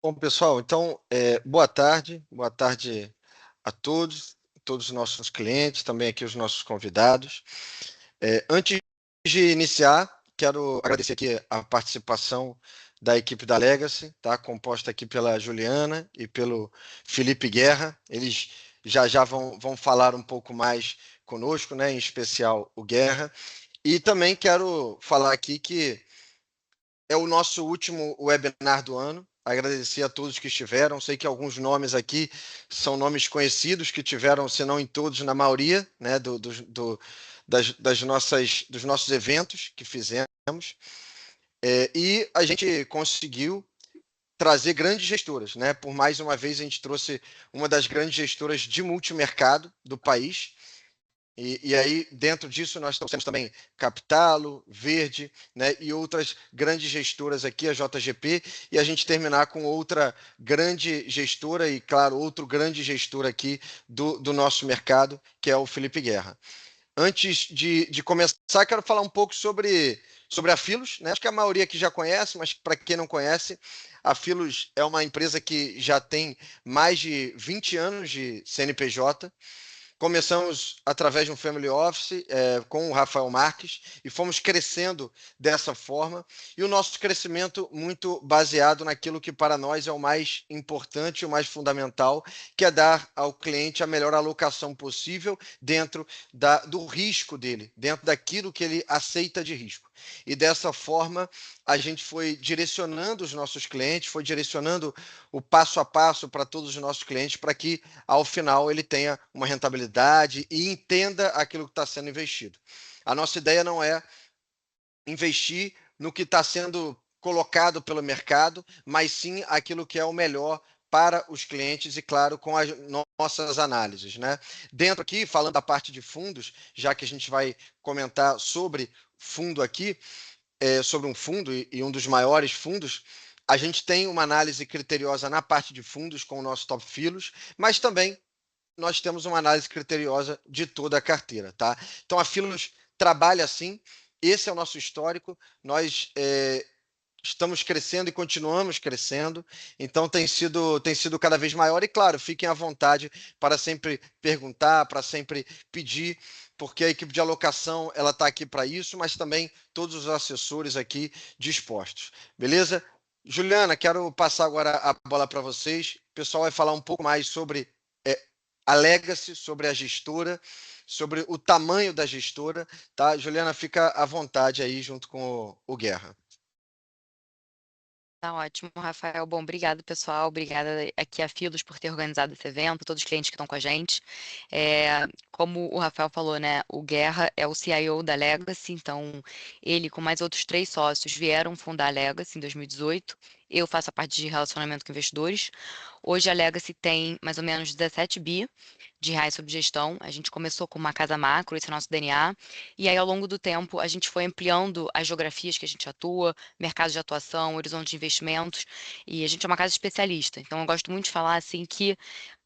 Bom, pessoal, então, boa tarde a todos os nossos clientes, também aqui os nossos convidados. Antes de iniciar, quero agradecer aqui a participação da equipe da Legacy, tá? Composta aqui pela Juliana e pelo Felipe Guerra. Eles já vão falar um pouco mais conosco, né? Em especial o Guerra. E também quero falar aqui que é o nosso último webinar do ano. Agradecer a todos que estiveram. Sei que alguns nomes aqui são nomes conhecidos que tiveram, se não em todos, na maioria, né, dos nossos eventos que fizemos. E a gente conseguiu trazer grandes gestoras, né? Por mais uma vez, a gente trouxe uma das grandes gestoras de multimercado do país. E aí, dentro disso, nós temos também Capitalo, Verde, né, e outras grandes gestoras aqui, a JGP, e a gente terminar com outra grande gestora e, claro, outro grande gestor aqui do nosso mercado, que é o Felipe Guerra. Antes de começar, quero falar um pouco sobre a Filos, né? Acho que a maioria aqui já conhece, mas para quem não conhece, a Filos é uma empresa que já tem mais de 20 anos de CNPJ. Começamos através de um family office com o Rafael Marques e fomos crescendo dessa forma. E o nosso crescimento muito baseado naquilo que para nós é o mais importante e o mais fundamental, que é dar ao cliente a melhor alocação possível dentro do risco dele, dentro daquilo que ele aceita de risco. E dessa forma, a gente foi direcionando os nossos clientes, foi direcionando o passo a passo para todos os nossos clientes, para que ao final ele tenha uma rentabilidade e entenda aquilo que está sendo investido. A nossa ideia não é investir no que está sendo colocado pelo mercado, mas sim aquilo que é o melhor para os clientes e, claro, com as nossas análises, né? Dentro aqui, falando da parte de fundos, já que a gente vai comentar sobre fundo aqui, sobre um fundo e um dos maiores fundos, a gente tem uma análise criteriosa na parte de fundos com o nosso top filos, mas também nós temos uma análise criteriosa de toda a carteira, tá? Então a Filos trabalha assim, esse é o nosso histórico, nós estamos crescendo e continuamos crescendo, então tem sido cada vez maior e claro, fiquem à vontade para sempre perguntar, para sempre pedir, porque a equipe de alocação ela está aqui para isso, mas também todos os assessores aqui dispostos, beleza? Juliana, quero passar agora a bola para vocês. O pessoal vai falar um pouco mais sobre é, a Legacy, sobre a gestora, sobre o tamanho da gestora, tá? Juliana, fica à vontade aí junto com o Guerra. Tá ótimo, Rafael. Bom, obrigado, pessoal. Obrigada aqui a Filos por ter organizado esse evento, todos os clientes que estão com a gente. Como o Rafael falou, né, o Guerra é o CIO da Legacy, então ele com mais outros 3 sócios vieram fundar a Legacy em 2018. Eu faço a parte de relacionamento com investidores. Hoje a Legacy tem mais ou menos 17 bi de reais sob gestão. A gente começou com uma casa macro, esse é o nosso DNA, e aí ao longo do tempo a gente foi ampliando as geografias que a gente atua, mercados de atuação, horizonte de investimentos, e a gente é uma casa especialista. Então eu gosto muito de falar assim que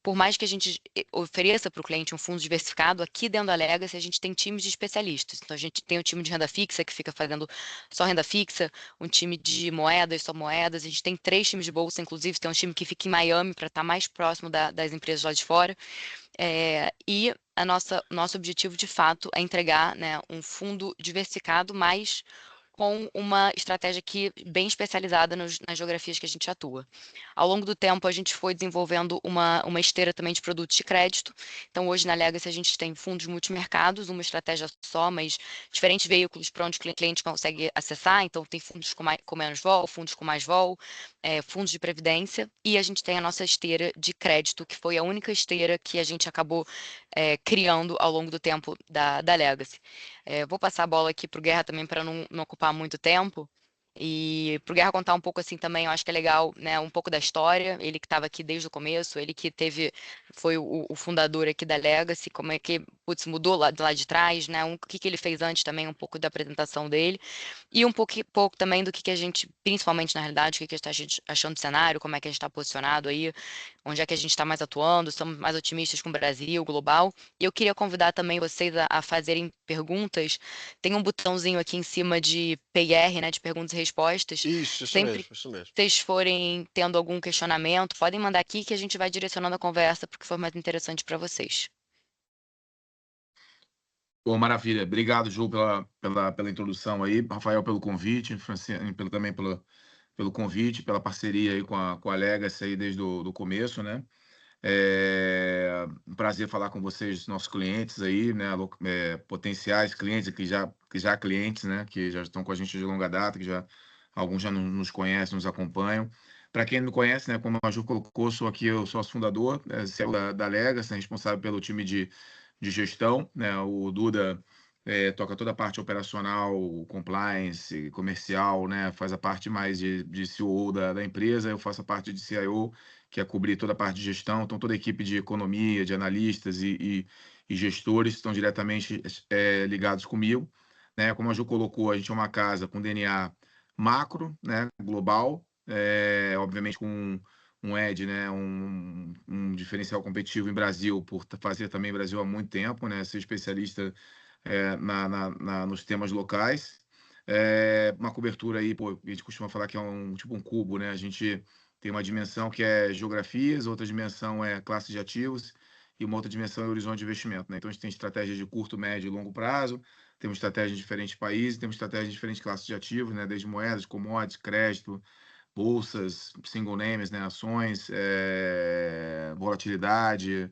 por mais que a gente ofereça para o cliente um fundo diversificado, aqui dentro da Legacy a gente tem times de especialistas. Então a gente tem o time de renda fixa que fica fazendo só renda fixa, um time de moedas, só moedas. A gente tem 3 times de bolsa, inclusive tem um time que fica em Miami para estar mais próximo das empresas lá de fora. E nosso objetivo, de fato, é entregar, né, um fundo diversificado, mas com uma estratégia aqui bem especializada nas geografias que a gente atua. Ao longo do tempo, a gente foi desenvolvendo uma esteira também de produtos de crédito. Então, hoje na Legacy, a gente tem fundos multimercados, uma estratégia só, mas diferentes veículos para onde o cliente consegue acessar. Então, tem fundos com menos vol, fundos com mais vol, fundos de previdência, e a gente tem a nossa esteira de crédito, que foi a única esteira que a gente acabou criando ao longo do tempo da Legacy. Vou passar a bola aqui para o Guerra também para não ocupar muito tempo. E para o Guerra contar um pouco assim também, eu acho que é legal, né, um pouco da história. Ele que estava aqui desde o começo, ele que foi o fundador aqui da Legacy, como é que, putz, mudou lá de trás, né? O que ele fez antes também, um pouco da apresentação dele. E um pouco também do que a gente, principalmente na realidade, o que a gente está achando do cenário, como é que a gente está posicionado aí, onde é que a gente está mais atuando, somos mais otimistas com o Brasil, global. E eu queria convidar também vocês a fazerem perguntas. Tem um botãozinho aqui em cima de PR, né, de perguntas e respostas. Isso Sempre mesmo, isso mesmo. que vocês forem tendo algum questionamento, podem mandar aqui que a gente vai direcionando a conversa para o que for mais interessante para vocês. Pô, maravilha. Obrigado, Ju, pela introdução aí. Rafael, pelo convite. Franciane, também pelo convite, pela parceria aí com a Legacy aí desde do começo, né? É um prazer falar com vocês, nossos clientes aí, né? Potenciais clientes, que já clientes, né? Que já estão com a gente de longa data, alguns já nos conhecem, nos acompanham. Para quem não me conhece, né? Como a Ju colocou, sou aqui o sócio fundador, CEO da Legacy, responsável pelo time de gestão, né? O Duda toca toda a parte operacional, compliance, comercial, né? Faz a parte mais de CEO da empresa, eu faço a parte de CIO, que é cobrir toda a parte de gestão. Então, toda a equipe de economia, de analistas e gestores estão diretamente ligados comigo, né? Como a Ju colocou, a gente é uma casa com DNA macro, né? Global, obviamente com um edge, né, um diferencial competitivo em Brasil, por fazer também Brasil há muito tempo, né, ser especialista nos temas locais. Uma cobertura aí, pô, a gente costuma falar que é tipo um cubo, né? A gente tem uma dimensão que é geografias, outra dimensão é classe de ativos e uma outra dimensão é horizonte de investimento, né? Então a gente tem estratégias de curto, médio e longo prazo, temos estratégias em diferentes países, temos estratégias em diferentes classes de ativos, né? Desde moedas, commodities, crédito, bolsas, single names, né, ações, volatilidade,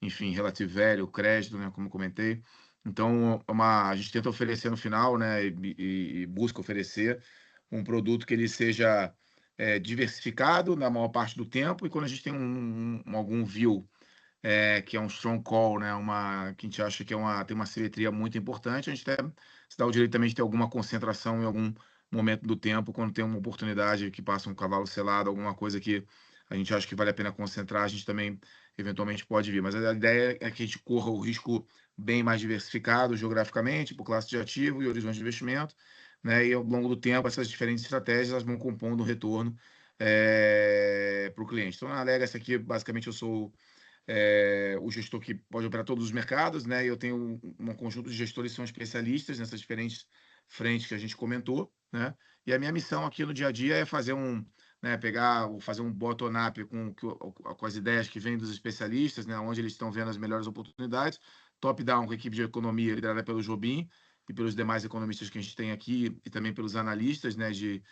enfim, relative value, crédito, né, como comentei. Então, a gente tenta oferecer no final, né, e busca oferecer um produto que ele seja diversificado na maior parte do tempo, e quando a gente tem algum view que é um strong call, né, que a gente acha que tem uma simetria muito importante, a gente até se dá o direito também de ter alguma concentração em algum momento do tempo, quando tem uma oportunidade que passa um cavalo selado, alguma coisa que a gente acha que vale a pena concentrar, a gente também eventualmente pode vir. Mas a ideia é que a gente corra o risco bem mais diversificado geograficamente, por classe de ativo e horizonte de investimento, né? E ao longo do tempo, essas diferentes estratégias elas vão compondo um retorno para o cliente. Então, na Legacy aqui, basicamente, eu sou o gestor que pode operar todos os mercados, né? Eu tenho um conjunto de gestores que são especialistas nessas diferentes frentes que a gente comentou, né? E a minha missão aqui no dia a dia é fazer fazer um bottom-up com as ideias que vêm dos especialistas, né? Onde eles estão vendo as melhores oportunidades, top-down com a equipe de economia liderada pelo Jobim e pelos demais economistas que a gente tem aqui e também pelos analistas, né? De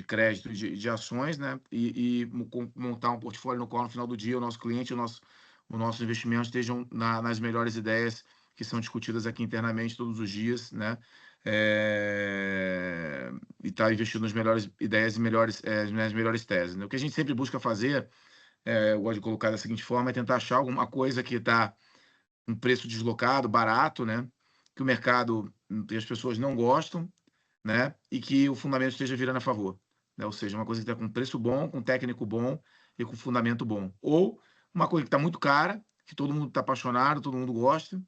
crédito, de ações, né? E montar um portfólio no qual, no final do dia, o nosso cliente, os nossos investimentos estejam nas melhores ideias que são discutidas aqui internamente todos os dias, né? E estar investindo nas melhores ideias e nas melhores teses, né? O que a gente sempre busca fazer, eu gosto de colocar da seguinte forma, é tentar achar alguma coisa que está um preço deslocado, barato, né? Que o mercado e as pessoas não gostam, né? E que o fundamento esteja virando a favor, né? Ou seja, uma coisa que está com preço bom, com técnico bom e com fundamento bom. Ou uma coisa que está muito cara, que todo mundo está apaixonado, todo mundo gosta,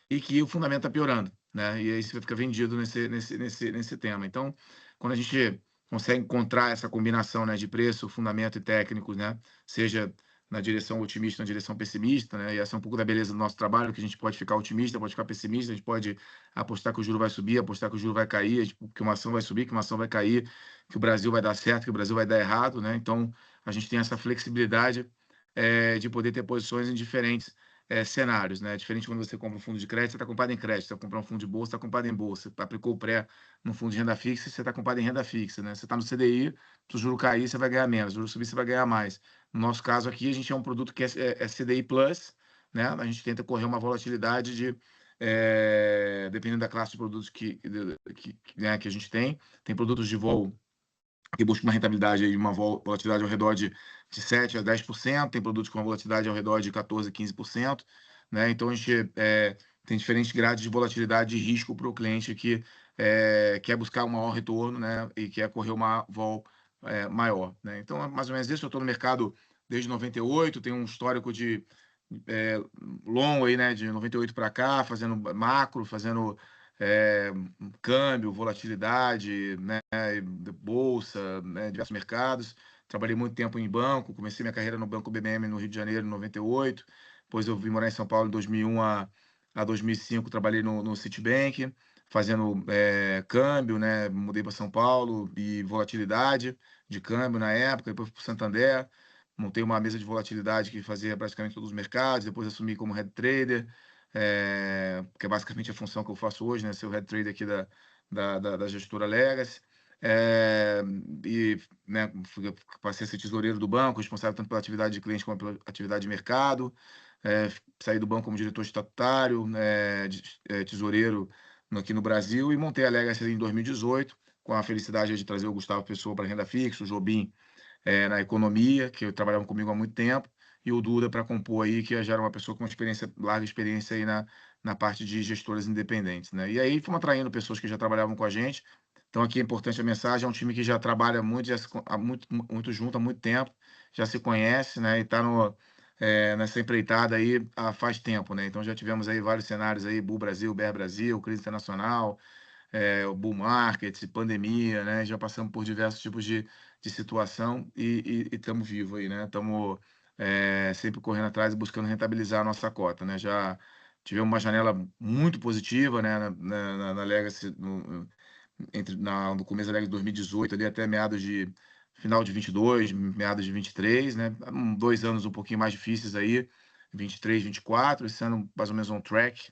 e que o fundamento está piorando, né? E aí você fica vendido nesse tema. Então, quando a gente consegue encontrar essa combinação, né, de preço, fundamento e técnicos, né? Seja na direção otimista, na direção pessimista, né? E essa é um pouco da beleza do nosso trabalho, que a gente pode ficar otimista, pode ficar pessimista, a gente pode apostar que o juro vai subir, apostar que o juro vai cair, que uma ação vai subir, que uma ação vai cair, que o Brasil vai dar certo, que o Brasil vai dar errado, né? Então, a gente tem essa flexibilidade de poder ter posições em diferentes cenários, né? Diferente quando você compra um fundo de crédito, você está comprado em crédito, você vai comprar um fundo de bolsa, está comprado em bolsa, aplicou o pré no fundo de renda fixa, você está comprado em renda fixa, né? Você está no CDI, se o juro cair, você vai ganhar menos, se o juro subir, você vai ganhar mais. No nosso caso aqui, a gente é um produto que é CDI Plus, né? A gente tenta correr uma volatilidade dependendo da classe de produtos né, que a gente tem. Tem produtos de vol que buscam uma rentabilidade e uma volatilidade ao redor de 7% a 10%, tem produtos com uma volatilidade ao redor de 14% a 15%, né? Então, a gente tem diferentes graus de volatilidade e risco para o cliente que quer buscar um maior retorno, né? E quer correr uma vol maior, né? Então, é mais ou menos isso. Eu estou no mercado desde 98, tenho um histórico de longo aí, né? De 98 para cá, fazendo macro, fazendo câmbio, volatilidade, né, bolsa, né, diversos mercados. Trabalhei muito tempo em banco, comecei minha carreira no Banco BMM no Rio de Janeiro em 98, depois eu vim morar em São Paulo em 2001 a 2005, trabalhei no Citibank, fazendo câmbio, né? Mudei para São Paulo e volatilidade de câmbio na época, depois fui para Santander, montei uma mesa de volatilidade que fazia praticamente todos os mercados, depois assumi como head trader, que é basicamente a função que eu faço hoje, né? Ser o head trader aqui da gestora Legacy. E né, passei a ser tesoureiro do banco, responsável tanto pela atividade de cliente como pela atividade de mercado. Saí do banco como diretor estatutário, tesoureiro aqui no Brasil, e montei a Legacy em 2018, com a felicidade de trazer o Gustavo Pessoa para renda fixa, o Jobim na economia, que trabalhava comigo há muito tempo, e o Duda para compor aí, que já era uma pessoa com uma larga experiência aí na parte de gestoras independentes, né? E aí fomos atraindo pessoas que já trabalhavam com a gente. Então aqui é importante a mensagem, é um time que já trabalha muito, muito junto há muito tempo, já se conhece, né? E está nessa empreitada aí faz tempo, né? Então já tivemos aí vários cenários aí, Bull Brasil, Bear Brasil, crise internacional, o bull market, pandemia, né? Já passamos por diversos tipos de situação e estamos vivos aí, né? Estamos sempre correndo atrás e buscando rentabilizar a nossa cota, né? Já tivemos uma janela muito positiva, né? Na Legacy, no começo da Legacy de 2018, ali até final de 22, meados de 23, né? 2 anos um pouquinho mais difíceis aí, 23, 24, esse ano mais ou menos on track,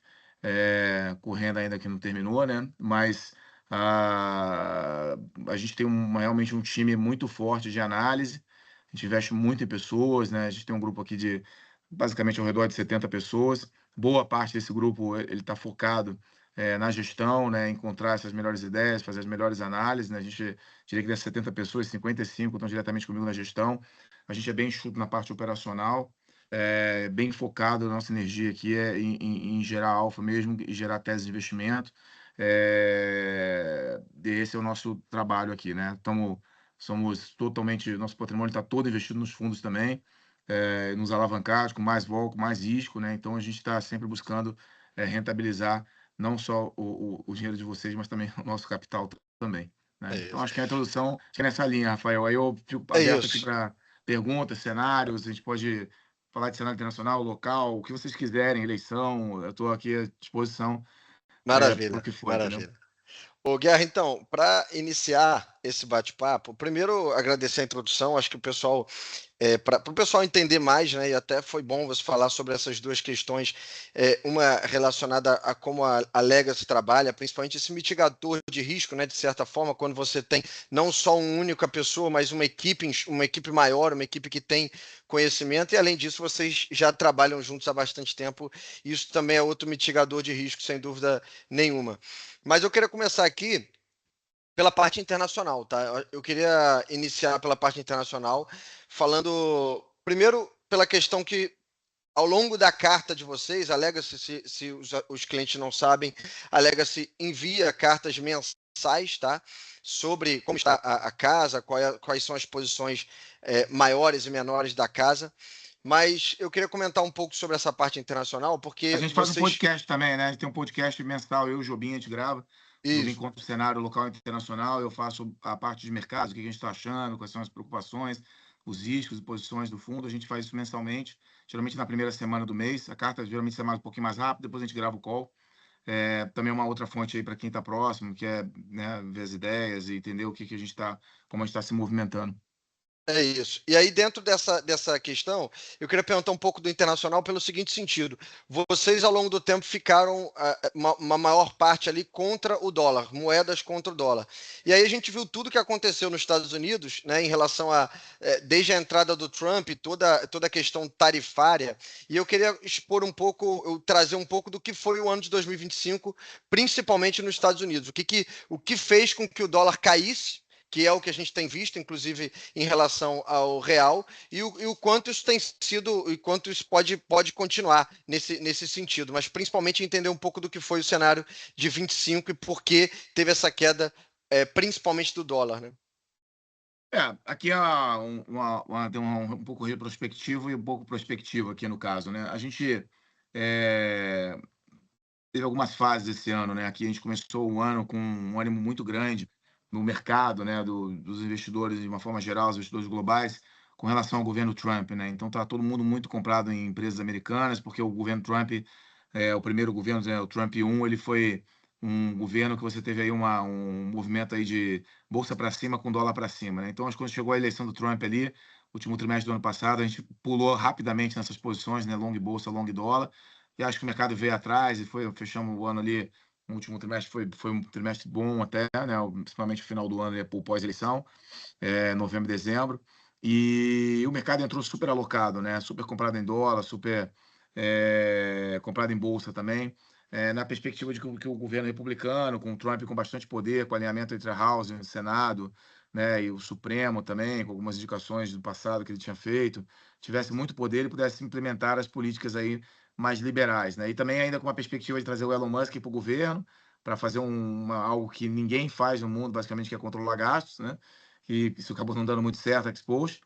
correndo ainda que não terminou, né? Mas a gente tem realmente um time muito forte de análise, a gente investe muito em pessoas, né? A gente tem um grupo aqui de basicamente ao redor de 70 pessoas. Boa parte desse grupo ele está focado na gestão, né? Encontrar essas melhores ideias, fazer as melhores análises, né? A gente diria que dessas 70 pessoas, 55 estão diretamente comigo na gestão. A gente é bem enxuto na parte operacional, bem focado, a nossa energia aqui em gerar alfa mesmo e gerar tese de investimento. Esse é o nosso trabalho aqui, né? Somos totalmente, nosso patrimônio está todo investido nos fundos também, nos alavancados, com mais vol, com mais risco, né? Então a gente está sempre buscando rentabilizar não só o dinheiro de vocês, mas também o nosso capital também, É né? Então isso. acho que a introdução é nessa linha, Rafael. Aí eu fico É aberto aqui isso. para perguntas, cenários, a gente pode falar de cenário internacional, local, o que vocês quiserem, eleição, eu estou aqui à disposição para o Maravilha, que for, entendeu? maravilha. Ô, Guerra, então, para iniciar esse bate-papo, primeiro agradecer a introdução, acho que o pessoal, para o pessoal entender mais, né, e até foi bom você falar sobre essas duas questões, uma relacionada a como a Legacy trabalha, principalmente esse mitigador de risco, né, de certa forma, quando você tem não só uma única pessoa, mas uma equipe maior, uma equipe que tem conhecimento, e além disso, vocês já trabalham juntos há bastante tempo, isso também é outro mitigador de risco, sem dúvida nenhuma. Mas eu queria começar aqui pela parte internacional, tá? Eu queria iniciar pela parte internacional, falando primeiro pela questão que ao longo da carta de vocês, a Legacy, se os clientes não sabem, a Legacy envia cartas mensais, tá? Sobre como está a casa, quais são as posições maiores e menores da casa. Mas eu queria comentar um pouco sobre essa parte internacional, A porque gente faz um vocês. podcast também, né? A gente tem um podcast mensal, eu e o Jobim, a gente grava. O Jobim Isso. conta o cenário local e internacional, eu faço a parte de mercado, o que a gente está achando, quais são as preocupações, os riscos e posições do fundo. A gente faz isso mensalmente, geralmente na primeira semana do mês. A carta geralmente é mais um pouquinho mais rápida, depois a gente grava o call. Também é uma outra fonte aí para quem está próximo, que é, né, ver as ideias e entender como a gente está se movimentando. É isso. E aí, dentro dessa questão, eu queria perguntar um pouco do internacional pelo seguinte sentido: vocês, ao longo do tempo, ficaram uma maior parte ali contra o dólar, moedas contra o dólar. E aí a gente viu tudo que aconteceu nos Estados Unidos, né, em relação desde a entrada do Trump, toda a questão tarifária. E eu queria expor um pouco, eu trazer um pouco do que foi o ano de 2025, principalmente nos Estados Unidos. O que fez com que o dólar caísse, que é o que a gente tem visto, inclusive em relação ao real, e o quanto isso tem sido, e quanto isso pode continuar nesse sentido, mas principalmente entender um pouco do que foi o cenário de 25 e por que teve essa queda, principalmente do dólar, né? Aqui é tem um pouco retrospectivo e um pouco prospectivo aqui no caso, né? A gente teve algumas fases esse ano, né? Aqui a gente começou o ano com um ânimo muito grande no mercado, né? Dos investidores de uma forma geral, os investidores globais, com relação ao governo Trump, né? Então tá todo mundo muito comprado em empresas americanas, porque o governo Trump, o primeiro governo, né, o Trump 1, ele foi um governo que você teve aí um movimento aí de bolsa para cima com dólar para cima, né? Então, acho que quando chegou a eleição do Trump ali, último trimestre do ano passado, a gente pulou rapidamente nessas posições, né? Long bolsa, long dólar, e acho que o mercado veio atrás e fechamos o ano ali, o último trimestre foi um trimestre bom até, né? Principalmente o final do ano, o pós-eleição, novembro, dezembro, e o mercado entrou super alocado, né? Super comprado em dólar, super comprado em bolsa também, na perspectiva de que o governo republicano, com o Trump com bastante poder, com alinhamento entre a House e o Senado, né, e o Supremo também, com algumas indicações do passado que ele tinha feito, tivesse muito poder e pudesse implementar as políticas aí mais liberais, né? E também ainda com uma perspectiva de trazer o Elon Musk para o governo, para fazer algo que ninguém faz no mundo, basicamente, que é controlar gastos, né? E isso acabou não dando muito certo, Exposed.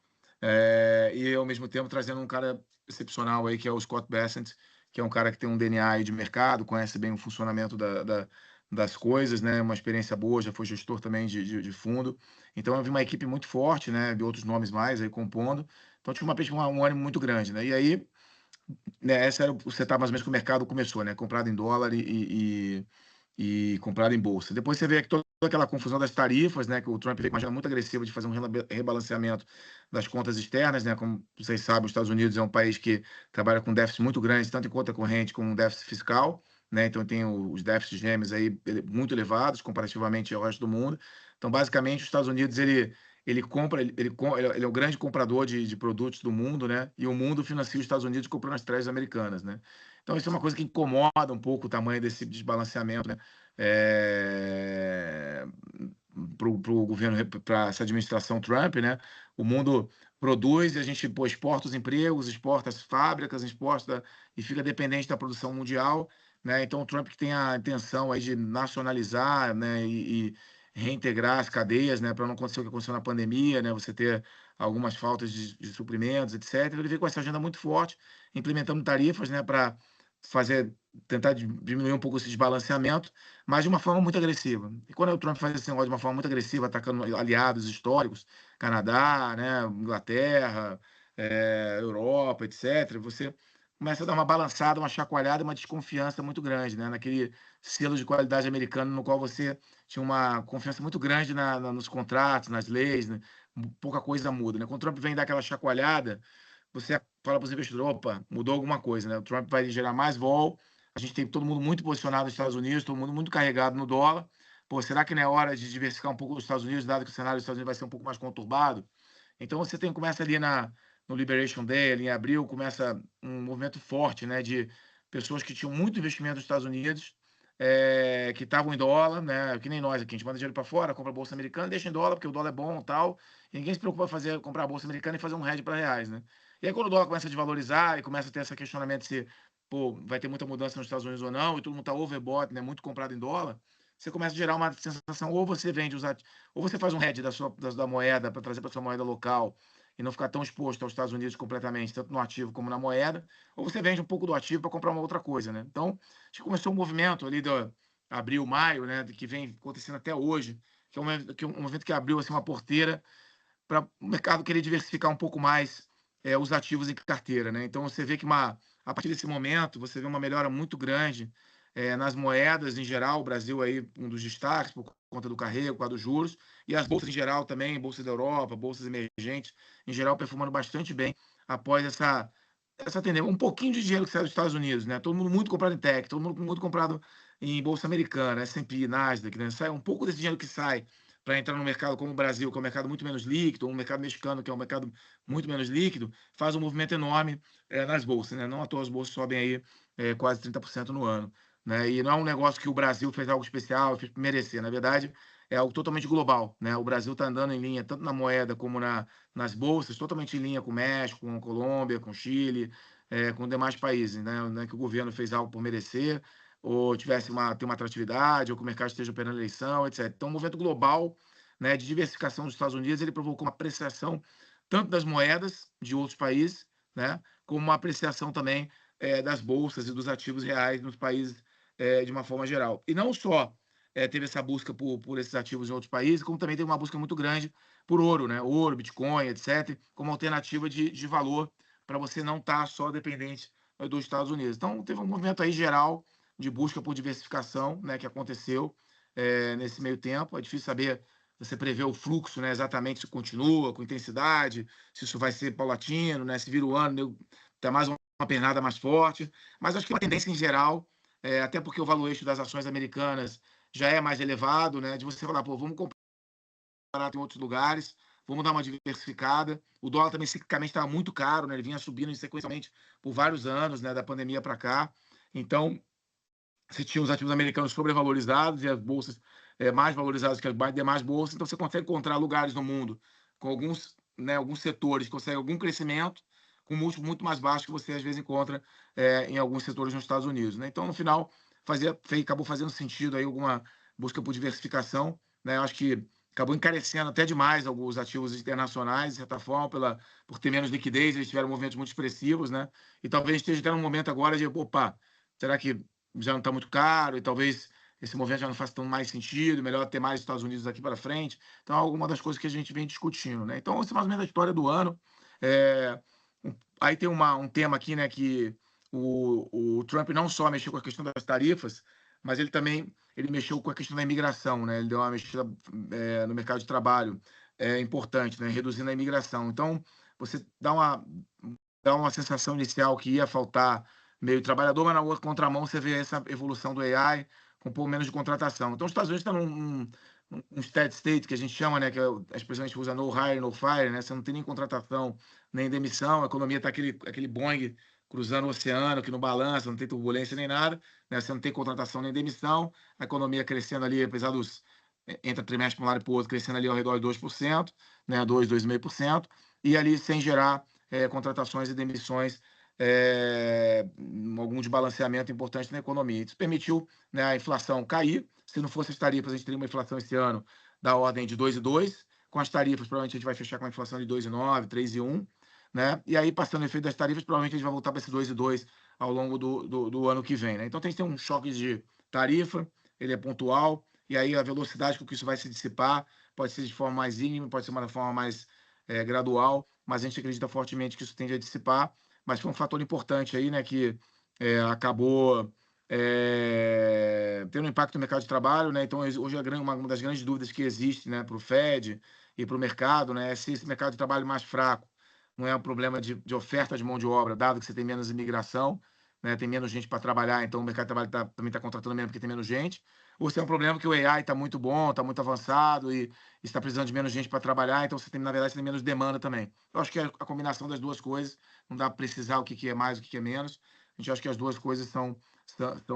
E ao mesmo tempo trazendo um cara excepcional aí, que é o Scott Bessent, que é um cara que tem um DNA aí de mercado, conhece bem o funcionamento das coisas, né? Uma experiência boa, já foi gestor também de fundo. Então eu vi uma equipe muito forte, né? Vi outros nomes mais aí compondo. Então tinha um ânimo muito grande, né? E aí, né, esse era o setup mais ou menos que o mercado começou, né? Comprado em dólar e comprado em bolsa. Depois você vê que toda aquela confusão das tarifas, né, que o Trump veio com uma agenda muito agressiva de fazer um rebalanceamento das contas externas, né, como vocês sabem, os Estados Unidos é um país que trabalha com déficit muito grande, tanto em conta corrente como em déficit fiscal, né, então tem os déficits gêmeos aí muito elevados comparativamente ao resto do mundo. Então, basicamente, os Estados Unidos, ele é o grande comprador de produtos do mundo, né, e o mundo financia os Estados Unidos comprando as treasuries americanas, né. Então, isso é uma coisa que incomoda um pouco o tamanho desse desbalanceamento, né, para o governo, para essa administração Trump, né? O mundo produz e a gente exporta os empregos, exporta as fábricas, exporta e fica dependente da produção mundial, né? Então o Trump que tem a intenção aí de nacionalizar, né? E reintegrar as cadeias, né? Para não acontecer o que aconteceu na pandemia, né? Você ter algumas faltas de suprimentos, etc. Ele veio com essa agenda muito forte, implementando tarifas, né? Para tentar diminuir um pouco esse desbalanceamento, mas de uma forma muito agressiva. E quando o Trump faz esse negócio de uma forma muito agressiva, atacando aliados históricos, Canadá, né, Inglaterra, Europa, etc., você começa a dar uma balançada, uma chacoalhada, uma desconfiança muito grande, né, naquele selo de qualidade americano no qual você tinha uma confiança muito grande nos contratos, nas leis, né, pouca coisa muda. Né? Quando o Trump vem dar aquela chacoalhada, você fala para os investidores, opa, mudou alguma coisa, né? O Trump vai gerar mais vol, a gente tem todo mundo muito posicionado nos Estados Unidos, todo mundo muito carregado no dólar. Pô, será que não é hora de diversificar um pouco os Estados Unidos, dado que o cenário dos Estados Unidos vai ser um pouco mais conturbado? Então começa ali no Liberation Day, ali em abril, começa um movimento forte, né, de pessoas que tinham muito investimento nos Estados Unidos, que estavam em dólar, né, que nem nós aqui, a gente manda dinheiro para fora, compra a bolsa americana, deixa em dólar, porque o dólar é bom e tal, e ninguém se preocupa em comprar a bolsa americana e fazer um hedge para reais, né? E aí, quando o dólar começa a desvalorizar e começa a ter esse questionamento se pô, vai ter muita mudança nos Estados Unidos ou não, e todo mundo está overbought, né, muito comprado em dólar, você começa a gerar uma sensação, ou você vende ou você faz um hedge da moeda para trazer para sua moeda local e não ficar tão exposto aos Estados Unidos completamente, tanto no ativo como na moeda, ou você vende um pouco do ativo para comprar uma outra coisa, né? Então, acho que começou um movimento ali do abril, maio, né, que vem acontecendo até hoje, que é um movimento que abriu assim, uma porteira para o mercado querer diversificar um pouco mais os ativos em carteira, né? Então você vê que a partir desse momento você vê uma melhora muito grande nas moedas em geral, o Brasil aí um dos destaques por conta do carrego, por causa dos juros, e as bolsas em geral também, bolsas da Europa, bolsas emergentes, em geral performando bastante bem após essa tendência, um pouquinho de dinheiro que sai dos Estados Unidos, né? Todo mundo muito comprado em tech, todo mundo muito comprado em bolsa americana, S&P, Nasdaq, né? Sai um pouco desse dinheiro que sai para entrar no mercado como o Brasil, que é um mercado muito menos líquido, ou um mercado mexicano, que é um mercado muito menos líquido, faz um movimento enorme nas bolsas. Né? Não à toa as bolsas sobem aí quase 30% no ano. Né? E não é um negócio que o Brasil fez algo especial, fez merecer. Na verdade, é algo totalmente global. Né? O Brasil está andando em linha, tanto na moeda como nas bolsas, totalmente em linha com o México, com a Colômbia, com o Chile, com demais países. Né? Não é que o governo fez algo por merecer, ou tem uma atratividade, ou que o mercado esteja operando eleição, etc. Então, o movimento global, né, de diversificação dos Estados Unidos, ele provocou uma apreciação tanto das moedas de outros países, né, como uma apreciação também das bolsas e dos ativos reais nos países de uma forma geral. E não só teve essa busca por esses ativos em outros países, como também teve uma busca muito grande por ouro, né, ouro, Bitcoin, etc., como alternativa de valor para você não estar só dependente dos Estados Unidos. Então, teve um movimento aí geral de busca por diversificação, né, que aconteceu nesse meio tempo. É difícil saber, você prever o fluxo, né, exatamente se continua com intensidade, se isso vai ser paulatino, né, se vira o ano, tá mais uma pernada mais forte. Mas acho que a tendência em geral, até porque o valuation das ações americanas já é mais elevado, né, de você falar, pô, vamos comprar em outros lugares, vamos dar uma diversificada. O dólar também ciclicamente estava muito caro, né, ele vinha subindo sequencialmente por vários anos, né, da pandemia para cá. Então, você tinha os ativos americanos sobrevalorizados e as bolsas mais valorizadas que as demais bolsas, então você consegue encontrar lugares no mundo com alguns, né, alguns setores que conseguem algum crescimento com múltiplo muito mais baixo que você às vezes encontra em alguns setores nos Estados Unidos, né? Então, no final, acabou fazendo sentido aí alguma busca por diversificação, né? Eu acho que acabou encarecendo até demais alguns ativos internacionais, de certa forma, por ter menos liquidez, eles tiveram movimentos muito expressivos, né? E talvez esteja até no momento agora de, opa, será que já não está muito caro e talvez esse movimento já não faça tão mais sentido, melhor ter mais Estados Unidos aqui para frente. Então, é alguma das coisas que a gente vem discutindo, né? Então, esse é mais ou menos a história do ano. É, aí tem um tema aqui, né, que o Trump não só mexeu com a questão das tarifas, mas ele mexeu com a questão da imigração, né? Ele deu uma mexida no mercado de trabalho importante, né? Reduzindo a imigração. Então, você dá uma sensação inicial que ia faltar meio trabalhador, mas na outra contramão você vê essa evolução do AI com um pouco menos de contratação. Então, os Estados Unidos estão num steady state, que a gente chama, né, que a expressão que a gente usa no hire, no fire, né, você não tem nem contratação, nem demissão, a economia está aquele Boeing cruzando o oceano, que não balança, não tem turbulência nem nada, né, você não tem contratação nem demissão, a economia crescendo ali, apesar entra trimestre para um lado e para o outro, crescendo ali ao redor de 2%, né, 2,5%, e ali sem gerar contratações e demissões, algum desbalanceamento importante na economia. Isso permitiu, né, a inflação cair. Se não fosse as tarifas, a gente teria uma inflação esse ano da ordem de 2,2. Com as tarifas, provavelmente a gente vai fechar com uma inflação de 2,9, 3,1. Né? E aí, passando o efeito das tarifas, provavelmente a gente vai voltar para esse 2,2 ao longo do ano que vem. Né? Então, tem que ter um choque de tarifa, ele é pontual, e aí a velocidade com que isso vai se dissipar pode ser de forma mais íngreme, pode ser uma forma mais gradual, mas a gente acredita fortemente que isso tende a dissipar. Mas foi um fator importante aí, né, que acabou tendo um impacto no mercado de trabalho, né? Então, hoje uma das grandes dúvidas que existe, né, para o Fed e para o mercado, né, é se esse mercado de trabalho mais fraco não é um problema de oferta de mão de obra, dado que você tem menos imigração, né, tem menos gente para trabalhar, então o mercado de trabalho também está contratando menos porque tem menos gente, ou se é um problema que o AI está muito bom, está muito avançado e está precisando de menos gente para trabalhar, então você tem, na verdade, você tem menos demanda também. Eu acho que a combinação das duas coisas, não dá para precisar o que é mais, o que é menos, a gente acha que as duas coisas são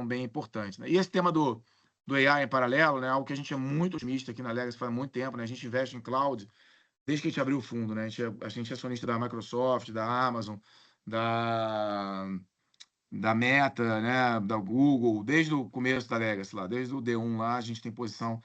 bem importantes. Né? E esse tema do AI em paralelo, né, algo que a gente é muito otimista aqui na Legacy faz muito tempo, né, a gente investe em cloud, desde que a gente abriu o fundo, né? A gente é acionista da Microsoft, da Amazon, da, da Meta, né? Da Google, desde o começo da Legacy lá, desde o D1 lá, a gente tem posição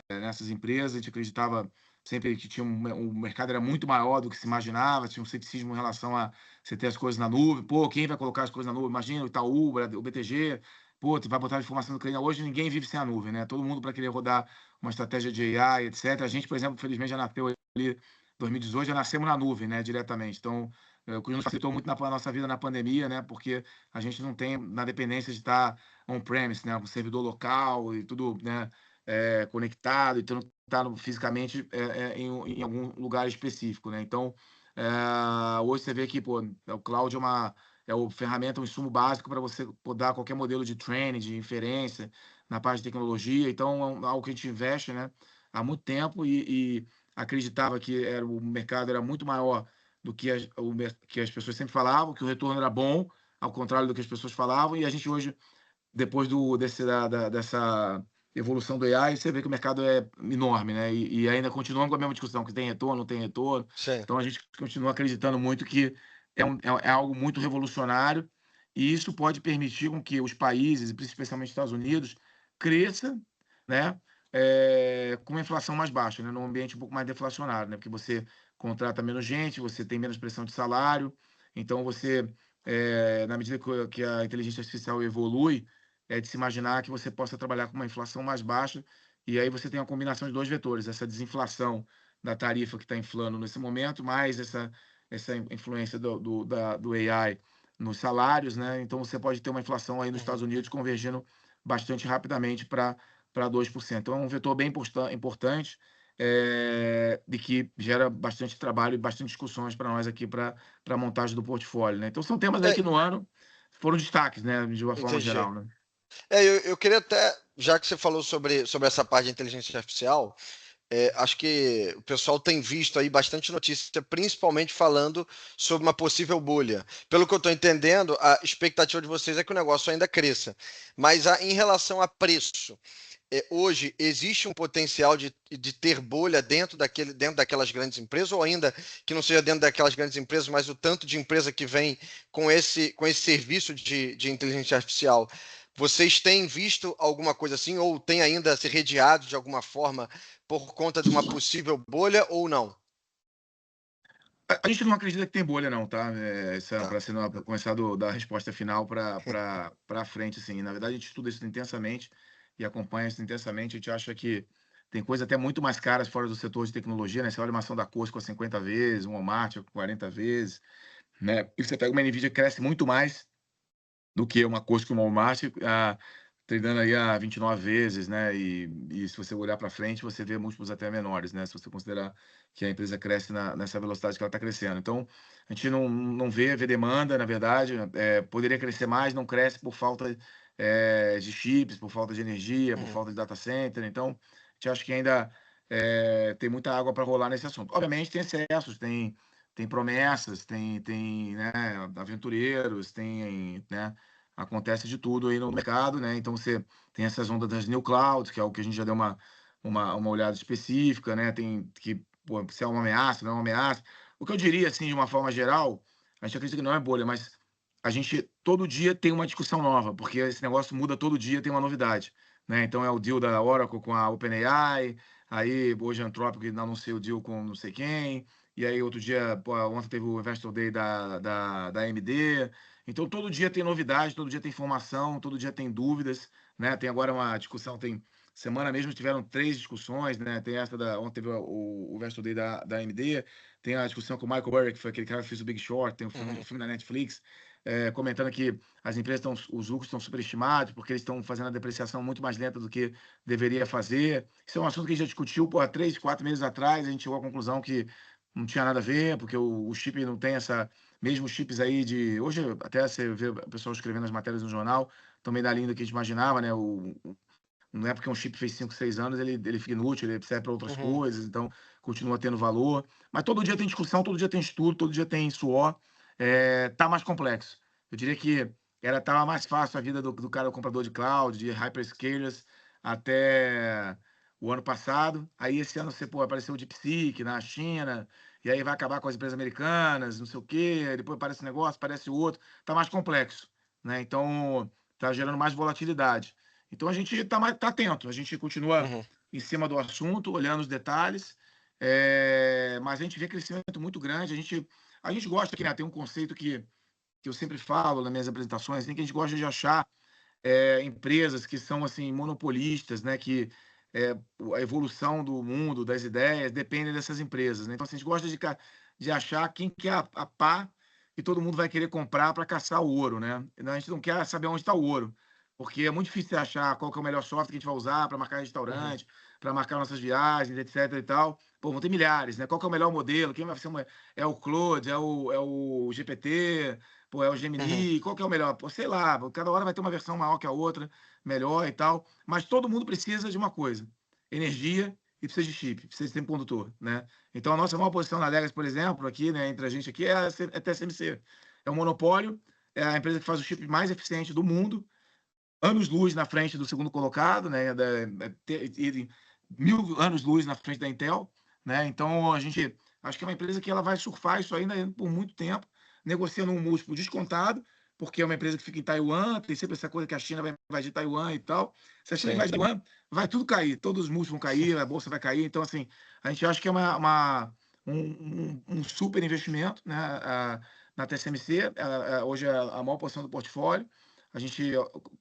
nessas empresas, a gente acreditava sempre que o mercado era muito maior do que se imaginava, tinha um ceticismo em relação a você ter as coisas na nuvem, pô, quem vai colocar as coisas na nuvem? Imagina o Itaú, o BTG, pô, tu vai botar a informação do cliente. Hoje ninguém vive sem a nuvem, né? Todo mundo para querer rodar uma estratégia de AI, etc. A gente, por exemplo, felizmente já nasceu ali 2018, já nascemos na nuvem, né, diretamente. Então, o que nos facilitou muito na nossa vida na pandemia, né, porque a gente não tem na dependência de estar on-premise, né, com servidor local e tudo, né, conectado, e então estar fisicamente em algum lugar específico, né. Então, hoje você vê que, pô, o cloud é uma ferramenta, um insumo básico para você poder dar qualquer modelo de training, de inferência, na parte de tecnologia. Então, é algo que a gente investe, né, há muito tempo e acreditava que o mercado era muito maior do que que as pessoas sempre falavam, que o retorno era bom, ao contrário do que as pessoas falavam, e a gente hoje, depois dessa evolução do AI, você vê que o mercado é enorme, né? E ainda continuamos com a mesma discussão, que tem retorno, não tem retorno. Sim. Então a gente continua acreditando muito que é algo muito revolucionário, e isso pode permitir com que os países, e especialmente os Estados Unidos, cresça, né? Com uma inflação mais baixa, né? Num ambiente um pouco mais deflacionário, né? Porque você contrata menos gente, você tem menos pressão de salário, então você, na medida que a inteligência artificial evolui, é de se imaginar que você possa trabalhar com uma inflação mais baixa, e aí você tem uma combinação de dois vetores, essa desinflação da tarifa que está inflando nesse momento, mais essa influência do AI nos salários, né? Então você pode ter uma inflação aí nos Estados Unidos convergindo bastante rapidamente para 2%. Então é um vetor bem importante, de que gera bastante trabalho e bastante discussões para nós aqui para a montagem do portfólio, né? Então são temas aí É, que no ano foram destaques, né? De uma forma entendi. geral, né? Eu queria até, já que você falou sobre essa parte de inteligência artificial, acho que o pessoal tem visto aí bastante notícia, principalmente falando sobre uma possível bolha. Pelo que eu estou entendendo, a expectativa de vocês é que o negócio ainda cresça. Mas em relação a preço, hoje existe um potencial de ter bolha dentro daquelas grandes empresas, ou ainda que não seja dentro daquelas grandes empresas, mas o tanto de empresa que vem com esse serviço de inteligência artificial. Vocês têm visto alguma coisa assim, ou têm ainda se redeado de alguma forma por conta de uma possível bolha, ou não? A gente não acredita que tem bolha, não, tá? Tá. Para começar da resposta final para frente, assim. Na verdade, a gente estuda isso intensamente e acompanha isso intensamente. A gente acha que tem coisa até muito mais caras fora do setor de tecnologia, né? Você olha uma ação da Costco a 50 vezes, um Walmart a 40 vezes, né? E você pega uma Nvidia que cresce muito mais do que uma Costco e uma Walmart, tradando aí a 29 vezes, né? E se você olhar para frente, você vê múltiplos até menores, né? Se você considerar que a empresa cresce nessa velocidade que ela está crescendo. Então, a gente não vê demanda, na verdade, poderia crescer mais, não cresce por falta de chips, por falta de energia, por Uhum. falta de data center. Então, a gente acha que ainda tem muita água para rolar nesse assunto. Obviamente, tem excessos, tem promessas, tem né, aventureiros, tem, né, acontece de tudo aí no mercado, né? Então você tem essas ondas das new clouds, que é o que a gente já deu uma olhada específica, né? Tem que, pô, se é uma ameaça, não é uma ameaça. O que eu diria, assim, de uma forma geral, a gente acredita que não é bolha, mas a gente todo dia tem uma discussão nova, porque esse negócio muda todo dia, tem uma novidade, né? Então é o deal da Oracle com a OpenAI, aí hoje a Anthropic anunciou o deal com não sei quem, e aí outro dia, pô, ontem teve o Investor Day da AMD. Então todo dia tem novidade, todo dia tem informação, todo dia tem dúvidas, né? Tem agora uma discussão, tem semana mesmo tiveram 3 discussões, né? Tem essa ontem teve o Investor Day da AMD, tem a discussão com o Michael Burry, que foi aquele cara que fez o Big Short, tem Uhum. um filme na Netflix, comentando que as empresas os lucros estão superestimados, porque eles estão fazendo a depreciação muito mais lenta do que deveria fazer. Isso é um assunto que a gente já discutiu, há 3, 4 meses atrás, a gente chegou à conclusão que não tinha nada a ver, porque o chip não tem essa. Mesmo os chips aí de. Hoje, até você vê o pessoal escrevendo as matérias no jornal, também da linha do que a gente imaginava, né? Não é porque um chip fez 5, 6 anos, ele fica inútil, ele serve para outras Uhum. coisas, então continua tendo valor. Mas todo dia tem discussão, todo dia tem estudo, todo dia tem suor. Tá mais complexo. Eu diria que tava mais fácil a vida do cara, do comprador de cloud, de hyperscalers, até o ano passado. Aí esse ano você, pô, apareceu o DeepSeek na China, e aí vai acabar com as empresas americanas, não sei o quê, depois aparece um negócio, aparece outro. Tá mais complexo, né? Então, tá gerando mais volatilidade. Então a gente tá atento, a gente continua Uhum. em cima do assunto, olhando os detalhes, mas a gente vê crescimento muito grande. A gente gosta aqui, né? Tem um conceito que eu sempre falo nas minhas apresentações, assim, que a gente gosta de achar empresas que são assim monopolistas, né? Que a evolução do mundo, das ideias, depende dessas empresas, né? Então assim, a gente gosta de achar quem que é a pá que todo mundo vai querer comprar para caçar o ouro, né? A gente não quer saber onde está o ouro, porque é muito difícil achar qual que é o melhor software que a gente vai usar para marcar Uhum. restaurante, para marcar nossas viagens, etc e tal. Pô, vão ter milhares, né? Qual que é o melhor modelo? Quem vai ser é o Claude, é o GPT, pô, é o Uhum. Gemini, qual que é o melhor? Pô, sei lá, cada hora vai ter uma versão maior que a outra, melhor e tal, mas todo mundo precisa de uma coisa: energia, e precisa de chip, precisa de semicondutor, né? Então a nossa maior posição na Legacy, por exemplo, aqui, né, entre a gente aqui, é a TSMC. É um monopólio, é a empresa que faz o chip mais eficiente do mundo, anos-luz na frente do segundo colocado, né, e 1000 anos-luz na frente da Intel, né? Então a gente acho que é uma empresa que ela vai surfar isso ainda por muito tempo, negociando um múltiplo descontado, porque é uma empresa que fica em Taiwan, tem sempre essa coisa que a China vai invadir Taiwan e tal. Se a China Sim. invadir Taiwan, vai tudo cair, todos os múltiplos vão cair, a bolsa vai cair. Então, assim, a gente acha que é um super investimento, né, na TSMC. Hoje é a maior posição do portfólio. A gente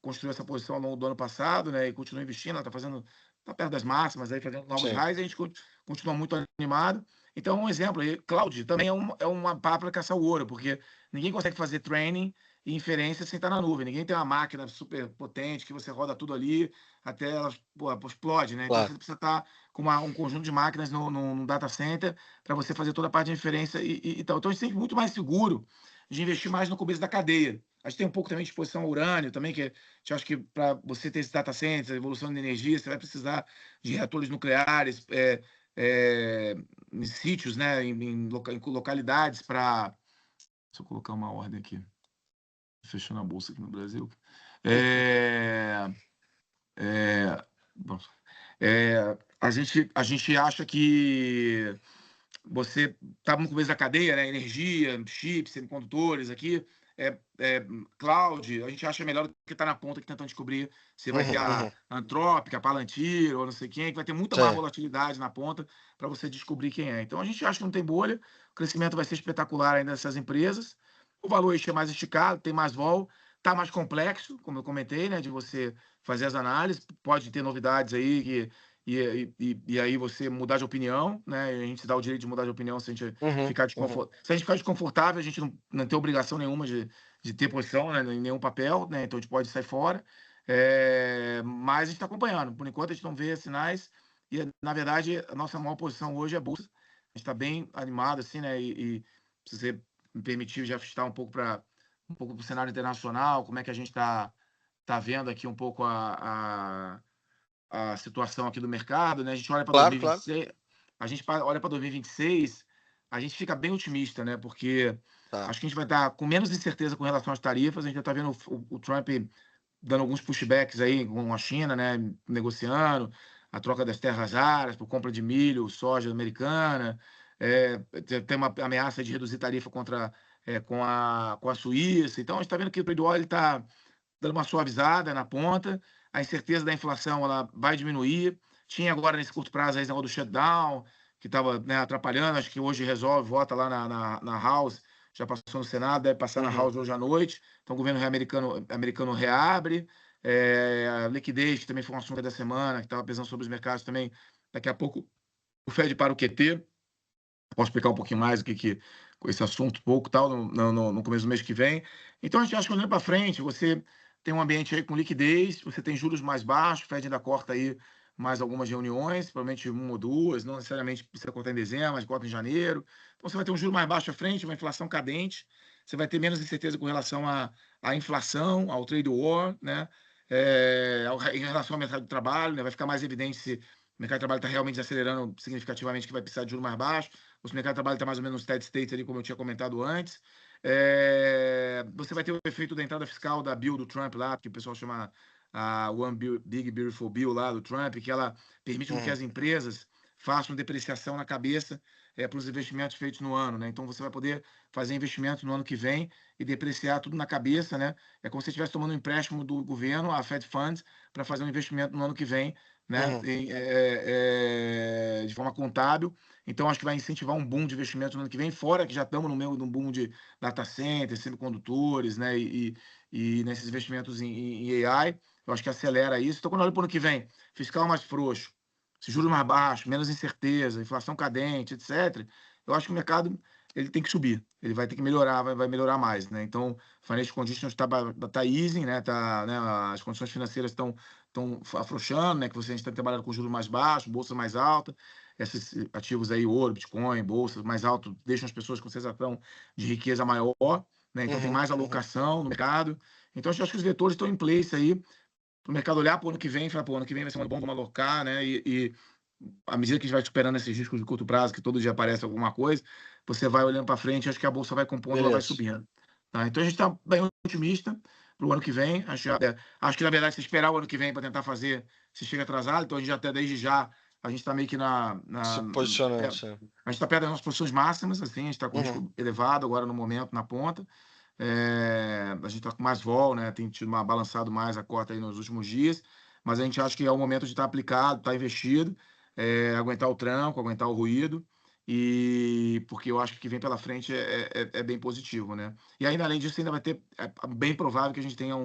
construiu essa posição ao longo do ano passado, né, e continua investindo. Ela está perto das máximas, aí fazendo novos Sim. highs, e a gente continua muito animado. Então, um exemplo aí, cloud também é uma pá para caçar o ouro, porque ninguém consegue fazer training e inferência sem estar na nuvem. Ninguém tem uma máquina super potente que você roda tudo ali até ela explode, né? Então Claro. você precisa estar com um conjunto de máquinas no data center para você fazer toda a parte de inferência e tal. Então a gente tem muito mais seguro de investir mais no começo da cadeia. A gente tem um pouco também de exposição ao urânio, também, que a gente acha que para você ter esse data center, evolução de energia, você vai precisar de reatores nucleares, em sítios, né, em localidades para... Deixa eu colocar uma ordem aqui. Fechando a bolsa aqui no Brasil. Bom, a gente acha que você está no começo da cadeia, né? Energia, chips, semicondutores aqui, cloud, a gente acha melhor do que estar na ponta que tentando descobrir se vai ter a Anthropic, a Palantir ou não sei quem, que vai ter muita má Sim. volatilidade na ponta para você descobrir quem é. Então a gente acha que não tem bolha, o crescimento vai ser espetacular ainda dessas empresas, o valuation é mais esticado, tem mais vol, está mais complexo, como eu comentei, né? De você fazer as análises, pode ter novidades aí que e aí você mudar de opinião, né? A gente dá o direito de mudar de opinião se a gente ficar desconfortável. Se a gente ficar desconfortável, a gente não tem obrigação nenhuma de ter posição, né, em nenhum papel, né? Então a gente pode sair fora. Mas a gente está acompanhando. Por enquanto a gente não vê sinais. E, na verdade, a nossa maior posição hoje é a bolsa. A gente está bem animado, assim, né? E se você me permitir já estar um pouco para o cenário internacional, como é que a gente tá vendo aqui um pouco a situação aqui do mercado, né? A gente olha para Claro, claro. 2026, a gente olha para 2026, a gente fica bem otimista, né? Porque Tá. acho que a gente vai estar com menos incerteza com relação às tarifas. A gente já está vendo o Trump dando alguns pushbacks aí com a China, né? Negociando a troca das terras raras por compra de milho, soja americana. Tem uma ameaça de reduzir tarifa com a Suíça. Então a gente está vendo que o trade war está dando uma suavizada na ponta, a incerteza da inflação ela vai diminuir. Tinha agora nesse curto prazo aí negócio do shutdown, que estava, né, atrapalhando, acho que hoje resolve, vota lá na House, já passou no Senado, deve passar na House hoje à noite. Então o governo americano reabre. A liquidez, que também foi um assunto da semana, que estava pesando sobre os mercados também. Daqui a pouco o Fed para o QT. Posso explicar um pouquinho mais o que com esse assunto, pouco tal, no começo do mês que vem. Então a gente acha que olhando para frente, você tem um ambiente aí com liquidez, você tem juros mais baixos, o Fed ainda corta aí mais algumas reuniões, provavelmente uma ou duas, não necessariamente precisa cortar em dezembro, mas corta em janeiro. Então você vai ter um juro mais baixo à frente, uma inflação cadente, você vai ter menos incerteza com relação à inflação, ao trade war, né? Em relação ao mercado de trabalho, né? Vai ficar mais evidente se o mercado de trabalho está realmente acelerando significativamente, que vai precisar de juro mais baixo. O mercado de trabalho está mais ou menos no steady state ali, como eu tinha comentado antes. Você vai ter o efeito da entrada fiscal da bill do Trump lá, que o pessoal chama a Big Beautiful Bill lá do Trump, que ela permite que as empresas façam depreciação na cabeça para os investimentos feitos no ano, né? Então você vai poder fazer investimentos no ano que vem e depreciar tudo na cabeça, né? É como se você estivesse tomando um empréstimo do governo, a Fed Funds, para fazer um investimento no ano que vem, né? De forma contábil. Então, acho que vai incentivar um boom de investimento no ano que vem, fora que já estamos no meio de um boom de data centers, semicondutores, né? E nesses investimentos em AI, eu acho que acelera isso. Então, quando eu olho para o ano que vem, fiscal mais frouxo, juros mais baixos, menos incerteza, inflação cadente, etc., eu acho que o mercado ele tem que subir, ele vai ter que melhorar, vai melhorar mais, né? Então, financial conditions tá easing, né? Né? As condições financeiras estão afrouxando, né? Que a gente está trabalhando com juros mais baixos, bolsa mais alta, esses ativos aí, ouro, Bitcoin, bolsa mais alto, deixam as pessoas com sensação de riqueza maior, né? Então tem mais alocação no mercado. Então acho que os vetores estão em place aí para o mercado olhar para o ano que vem e falar, pô, ano que vem vai ser um ano bom, vamos alocar, né? E à medida que a gente vai superando esses riscos de curto prazo, que todo dia aparece alguma coisa, você vai olhando para frente, acho que a bolsa vai compondo, ela vai subindo. Tá? Então a gente está bem otimista para o ano que vem. Acho que, na verdade, se esperar o ano que vem para tentar fazer, se chega atrasado, então a gente já até desde já, a gente está meio que Se posicionando, sim. a gente está perto das nossas posições máximas, assim, a gente está com risco elevado agora no momento, na ponta. A gente está com mais vol, né? Tem tido balançado mais a cota aí nos últimos dias, mas a gente acha que é o momento de estar aplicado, estar investido, aguentar o tranco, aguentar o ruído, e porque eu acho que o que vem pela frente é bem positivo, né? E ainda além disso, ainda vai ter, bem provável que a gente tenha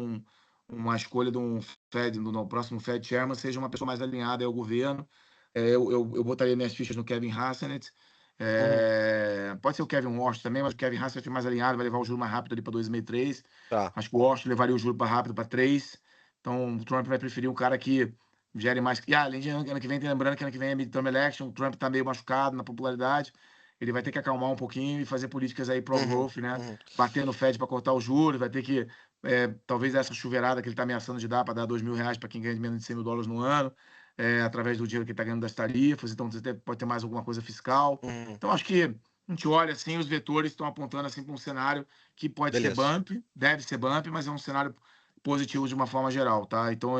uma escolha de um Fed, no próximo Fed Chairman, seja uma pessoa mais alinhada ao governo. Eu botaria minhas fichas no Kevin Hassett, Pode ser o Kevin Washington também, mas o Kevin Hassett é mais alinhado, vai levar o juro mais rápido ali para 2,5, 3. Tá. Acho que o Washington levaria o juro para rápido para 3. Então o Trump vai preferir um cara que gere mais. E além de ano que vem, lembrando que ano que vem é midterm election, o Trump está meio machucado na popularidade. Ele vai ter que acalmar um pouquinho e fazer políticas aí pro-growth, né? Bater no Fed para cortar os juros, vai ter que, talvez essa chuveirada que ele está ameaçando de dar para dar R$2.000 para quem ganha menos de $100.000 no ano, através do dinheiro que ele está ganhando das tarifas, então pode ter mais alguma coisa fiscal. Então, acho que a gente olha assim, os vetores estão apontando assim para um cenário que pode ser bump, deve ser bump, mas é um cenário positivo de uma forma geral, tá? Então,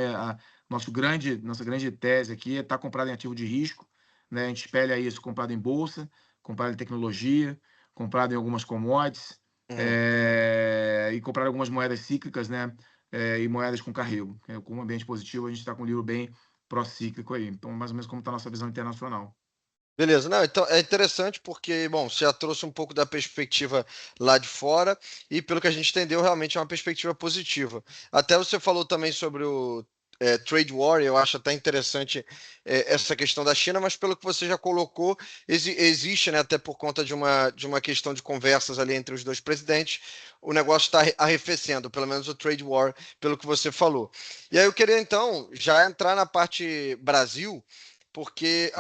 nossa grande tese aqui é estar comprado em ativo de risco, né? A gente espelha isso comprado em bolsa, comprado em tecnologia, comprado em algumas commodities, e comprar algumas moedas cíclicas, né? E moedas com carrego. Com um ambiente positivo, a gente está com um livro bem pró-cíclico aí. Então, mais ou menos como está a nossa visão internacional. Beleza, não, então é interessante porque, bom, você já trouxe um pouco da perspectiva lá de fora e pelo que a gente entendeu, realmente é uma perspectiva positiva. Até você falou também sobre o trade war, eu acho até interessante essa questão da China, mas pelo que você já colocou, existe, né, até por conta de uma questão de conversas ali entre os dois presidentes, o negócio está arrefecendo, pelo menos o trade war, pelo que você falou. E aí eu queria então já entrar na parte Brasil, porque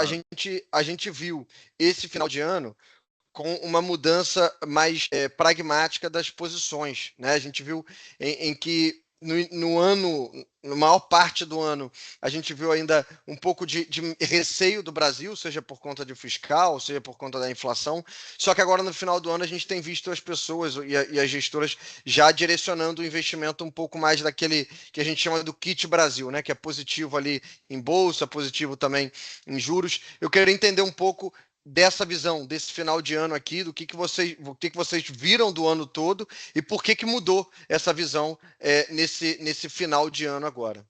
a gente viu esse final de ano com uma mudança mais pragmática das posições, né? A gente viu em que no ano, na maior parte do ano, a gente viu ainda um pouco de receio do Brasil, seja por conta de fiscal, seja por conta da inflação. Só que agora no final do ano a gente tem visto as pessoas e as gestoras já direcionando o investimento um pouco mais daquele que a gente chama do kit Brasil, né? Que é positivo ali em bolsa, positivo também em juros. Eu queria entender um pouco dessa visão, desse final de ano aqui, do que vocês viram do ano todo e por que mudou essa visão nesse final de ano agora.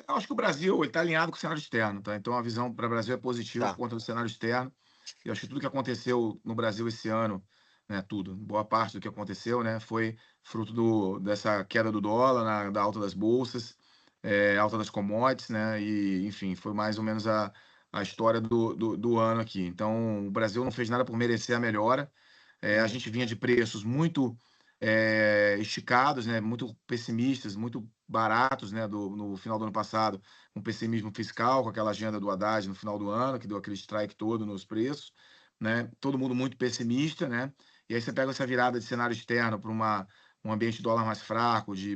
Eu acho que o Brasil está alinhado com o cenário externo, tá? Então a visão para o Brasil é positiva por Tá. conta do cenário externo. Eu acho que tudo que aconteceu no Brasil esse ano, né, tudo, boa parte do que aconteceu, né, foi fruto dessa queda do dólar, da alta das bolsas, alta das commodities, né, e enfim, foi mais ou menos a história do ano aqui. Então o Brasil não fez nada por merecer a melhora. A gente vinha de preços muito esticados, né, muito pessimistas, muito baratos, né, no final do ano passado, um pessimismo fiscal com aquela agenda do Haddad no final do ano, que deu aquele strike todo nos preços, né, todo mundo muito pessimista, né, e aí você pega essa virada de cenário externo para um ambiente de dólar mais fraco, de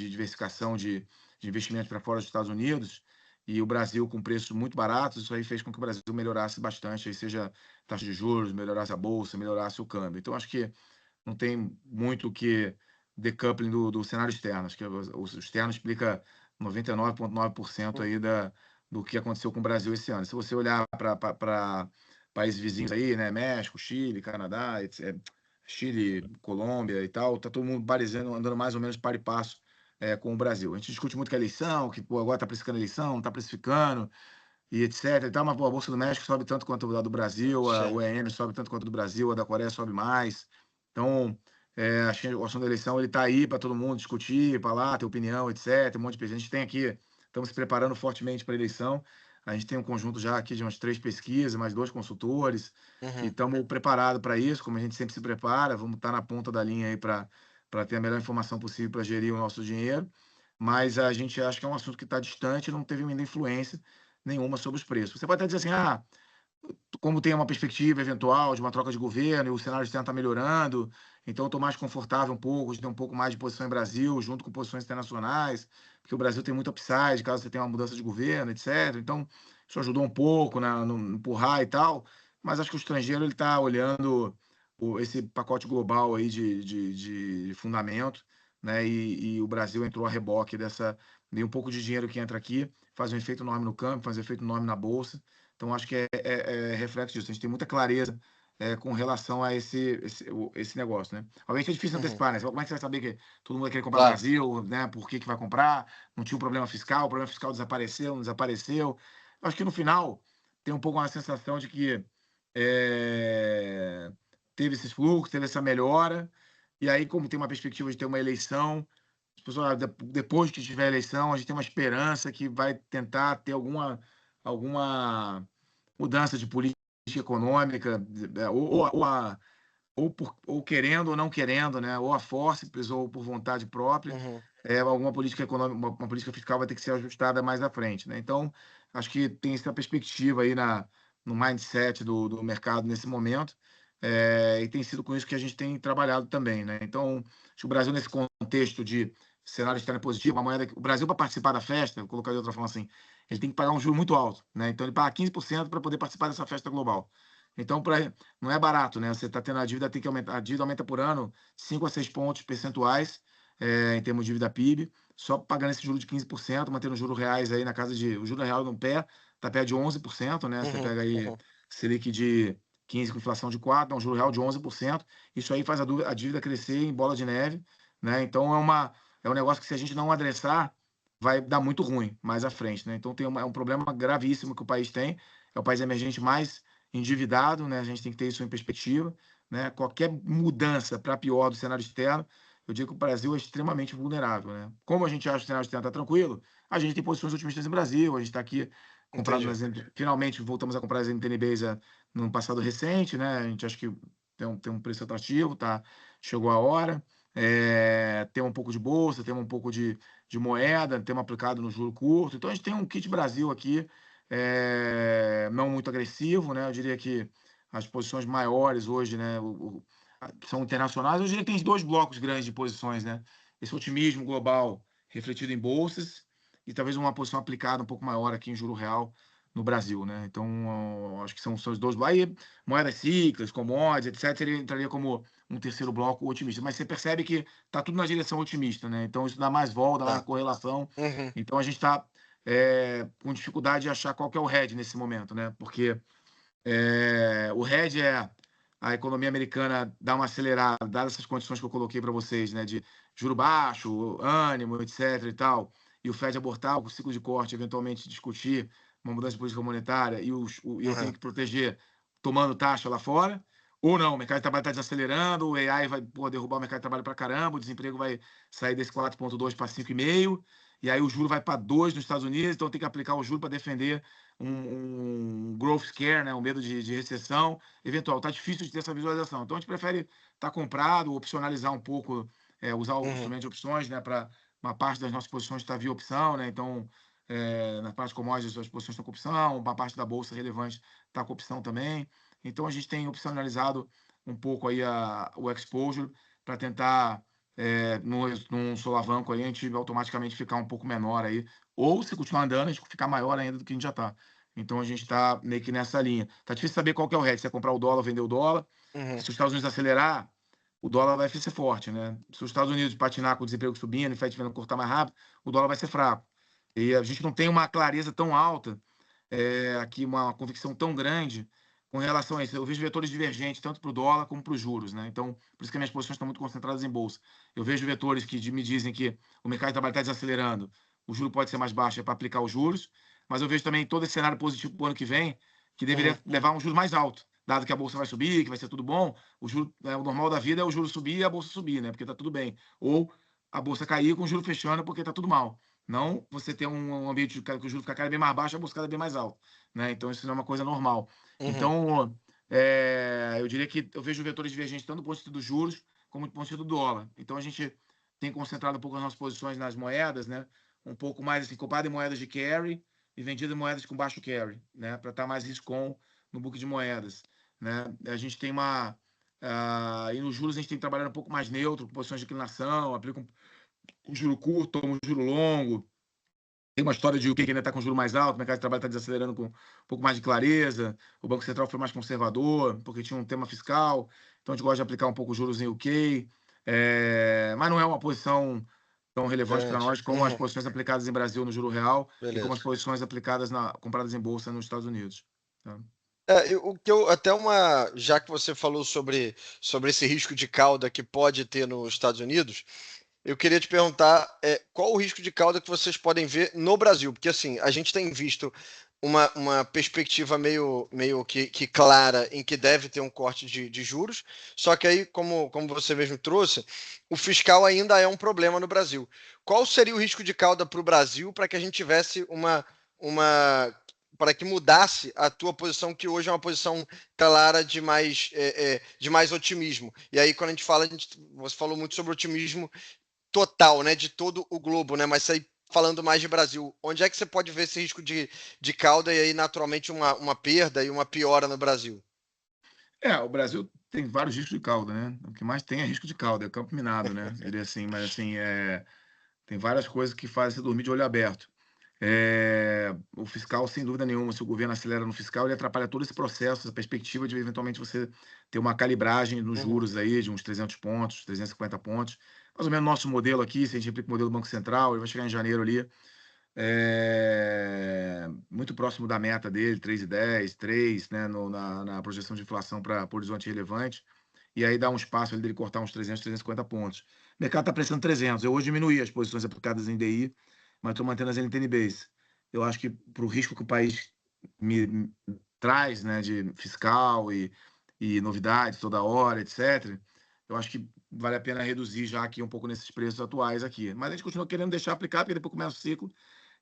diversificação de investimentos para fora dos Estados Unidos, e o Brasil com preços muito baratos, isso aí fez com que o Brasil melhorasse bastante, aí seja taxa de juros, melhorasse a bolsa, melhorasse o câmbio. Então, acho que não tem muito o que decoupling do cenário externo. Acho que o externo explica 99,9% aí do que aconteceu com o Brasil esse ano. Se você olhar para países vizinhos aí, né, México, Chile, Canadá, Chile, Colômbia e tal, tá todo mundo parecendo, andando mais ou menos par e passo com o Brasil. A gente discute muito que a eleição, que pô, agora está precificando a eleição, não está precificando, e etc. E tal, mas pô, a Bolsa do México sobe tanto quanto a do Brasil, o EM sobe tanto quanto a do Brasil, a da Coreia sobe mais. Então, acho que o assunto da eleição ele está aí para todo mundo discutir, para lá, ter opinião, etc. Um monte de pessoas. A gente tem aqui, estamos se preparando fortemente para a eleição. A gente tem um conjunto já aqui de umas 3 pesquisas, mais 2 consultores, e estamos preparados para isso, como a gente sempre se prepara. Vamos estar na ponta da linha aí para ter a melhor informação possível para gerir o nosso dinheiro. Mas a gente acha que é um assunto que está distante e não teve ainda influência nenhuma sobre os preços. Você pode até dizer assim, como tem uma perspectiva eventual de uma troca de governo e o cenário externo está melhorando, então eu estou mais confortável um pouco de ter um pouco mais de posição em Brasil, junto com posições internacionais, porque o Brasil tem muito upside, caso você tenha uma mudança de governo, etc. Então, isso ajudou um pouco no empurrar e tal, mas acho que o estrangeiro ele está olhando esse pacote global aí de fundamento, né? E o Brasil entrou a reboque nem um pouco de dinheiro que entra aqui, faz um efeito enorme no câmbio, faz um efeito enorme na bolsa. Então, acho que é reflexo disso. A gente tem muita clareza com relação a esse negócio, né? Obviamente é difícil antecipar, né? Como é que você vai saber que todo mundo vai querer comprar Claro. Brasil, né? Por que vai comprar? Não tinha um problema fiscal, o problema fiscal desapareceu, não desapareceu. Acho que no final tem um pouco uma sensação de que teve esses fluxos, teve essa melhora, e aí, como tem uma perspectiva de ter uma eleição, as pessoas, depois que tiver eleição, a gente tem uma esperança que vai tentar ter alguma mudança de política econômica, ou querendo ou não querendo, né? Ou a forceps ou por vontade própria, alguma política econômica, uma política fiscal vai ter que ser ajustada mais à frente, né? Então, acho que tem essa perspectiva aí no mindset do mercado nesse momento, e tem sido com isso que a gente tem trabalhado também, né? Então, acho que o Brasil, nesse contexto de cenário externo positivo, uma moeda, o Brasil, para participar da festa, vou colocar de outra forma assim, ele tem que pagar um juro muito alto, né? Então, ele paga 15% para poder participar dessa festa global. Então, não é barato, né? Você está tendo a dívida, tem que aumentar, a dívida aumenta por ano 5 a 6 pontos percentuais em termos de dívida PIB, só pagando esse juro de 15%, mantendo os juros reais aí na casa de. O juro real no pé está perto de 11%, né? Você pega aí Selic de 15 com inflação de 4, um juro real de 11%. Isso aí faz a dívida crescer em bola de neve, né? Então é um negócio que, se a gente não adressar, vai dar muito ruim mais à frente, né? Então é um problema gravíssimo que o país tem. É o país emergente mais endividado, né? A gente tem que ter isso em perspectiva, né? Qualquer mudança para pior do cenário externo, eu digo que o Brasil é extremamente vulnerável, né? Como a gente acha que o cenário externo está tranquilo, a gente tem posições otimistas no Brasil, a gente está aqui comprado finalmente voltamos a comprar as NTNBs no passado recente, né? A gente acha que tem um preço atrativo, tá? Chegou a hora. Tem um pouco de bolsa, tem um pouco de moeda, temos aplicado no juro curto. Então a gente tem um kit Brasil aqui, não muito agressivo, né? Eu diria que as posições maiores hoje, né, são internacionais. Eu diria que tem dois blocos grandes de posições, né? Esse otimismo global refletido em bolsas e talvez uma posição aplicada um pouco maior aqui em juro real no Brasil, né? Então, acho que são os dois blocos. Aí, moedas cíclicas, commodities, etc., ele entraria como um terceiro bloco otimista. Mas você percebe que está tudo na direção otimista, né? Então, isso dá mais vol, dá mais correlação. Então, a gente está com dificuldade de achar qual que é o hedge nesse momento, né? Porque o hedge é a economia americana dar uma acelerada, dadas essas condições que eu coloquei para vocês, né? De juro baixo, ânimo, etc. e tal, e o Fed abortar o ciclo de corte, eventualmente discutir uma mudança de política monetária e eu tenho que proteger tomando taxa lá fora. Ou não, o mercado de trabalho está desacelerando, o AI vai derrubar o mercado de trabalho para caramba, o desemprego vai sair desse 4,2 para 5,5, e aí o juro vai para 2 nos Estados Unidos, então tem que aplicar o juro para defender um growth scare, né, um medo de recessão eventual. Está difícil de ter essa visualização. Então a gente prefere estar comprado, opcionalizar um pouco, usar o instrumento de opções, né, para uma parte das nossas posições estar via opção, né? Então, na parte de commodities, as posições estão com opção, uma parte da bolsa relevante está com opção também. Então a gente tem opcionalizado um pouco aí o exposure para tentar num solavanco aí a gente automaticamente ficar um pouco menor aí, ou se continuar andando, a gente ficar maior ainda do que a gente já está. Então a gente está meio que nessa linha. Tá difícil saber qual que é o hedge, se é comprar o dólar ou vender o dólar. Se os Estados Unidos acelerar, o dólar vai ser forte, né? Se os Estados Unidos patinar com o desemprego subindo e o Fed tiver que cortar mais rápido, o dólar vai ser fraco. E a gente não tem uma clareza tão alta, aqui uma convicção tão grande com relação a isso. Eu vejo vetores divergentes tanto para o dólar como para os juros, né? Então, por isso que minhas posições estão muito concentradas em bolsa. Eu vejo vetores que me dizem que o mercado de trabalho está desacelerando, o juro pode ser mais baixo para aplicar os juros, mas eu vejo também todo esse cenário positivo para o ano que vem, que deveria levar um juro mais alto, dado que a bolsa vai subir, que vai ser tudo bom. O juro, o normal da vida é o juro subir e a bolsa subir, né? Porque está tudo bem. Ou a bolsa cair com o juro fechando porque está tudo mal. Não você ter um ambiente que o juro fica cada vez mais baixo e a bolsa cada vez mais alta, né? Então isso não é uma coisa normal. Então, eu diria que eu vejo vetores divergentes tanto do ponto de vista dos juros como do ponto de vista do dólar. Então a gente tem concentrado um pouco as nossas posições nas moedas, né? Um pouco mais assim, comprado em moedas de carry e vendido em moedas com baixo carry, né? Para estar mais riscon no book de moedas, né? A gente tem e nos juros a gente tem trabalhado um pouco mais neutro, com posições de inclinação, aplica um juro curto, um juro longo. Tem uma história de o que ainda está com juro mais alto, o mercado de trabalho está desacelerando com um pouco mais de clareza, o Banco Central foi mais conservador, porque tinha um tema fiscal, então a gente gosta de aplicar um pouco os juros em UK, mas não é uma posição tão relevante para nós como as posições aplicadas em Brasil no juro real e como as posições aplicadas compradas em bolsa nos Estados Unidos. Tá? O que já que você falou sobre esse risco de cauda que pode ter nos Estados Unidos, eu queria te perguntar qual o risco de cauda que vocês podem ver no Brasil, porque assim, a gente tem visto uma perspectiva meio que clara em que deve ter um corte de juros, só que aí, como você mesmo trouxe, o fiscal ainda é um problema no Brasil. Qual seria o risco de cauda para o Brasil para que a gente tivesse uma para que mudasse a tua posição, que hoje é uma posição clara de mais otimismo. E aí, quando a gente fala, você falou muito sobre otimismo total, né, de todo o globo, né, mas aí falando mais de Brasil, onde é que você pode ver esse risco de cauda e aí, naturalmente, uma perda e uma piora no Brasil? O Brasil tem vários riscos de cauda, né? O que mais tem é risco de cauda, é campo minado, né? Ele assim, mas assim, tem várias coisas que fazem você dormir de olho aberto. O fiscal, sem dúvida nenhuma, se o governo acelera no fiscal, ele atrapalha todo esse processo, a perspectiva de eventualmente você ter uma calibragem nos Uhum. juros aí de uns 300 pontos, 350 pontos. Mais ou menos nosso modelo aqui, se a gente aplica o modelo do Banco Central, ele vai chegar em janeiro ali, muito próximo da meta dele, 3,10, 3, né, na projeção de inflação para horizonte relevante, e aí dá um espaço ali dele cortar uns 300, 350 pontos. O mercado está prestando 300. Eu hoje diminuí as posições aplicadas em DI, mas estou mantendo as NTNBs. Eu acho que para o risco que o país me traz, né, de fiscal e novidades toda hora, etc., eu acho que vale a pena reduzir já aqui um pouco nesses preços atuais aqui. Mas a gente continua querendo deixar aplicar, porque depois começa o ciclo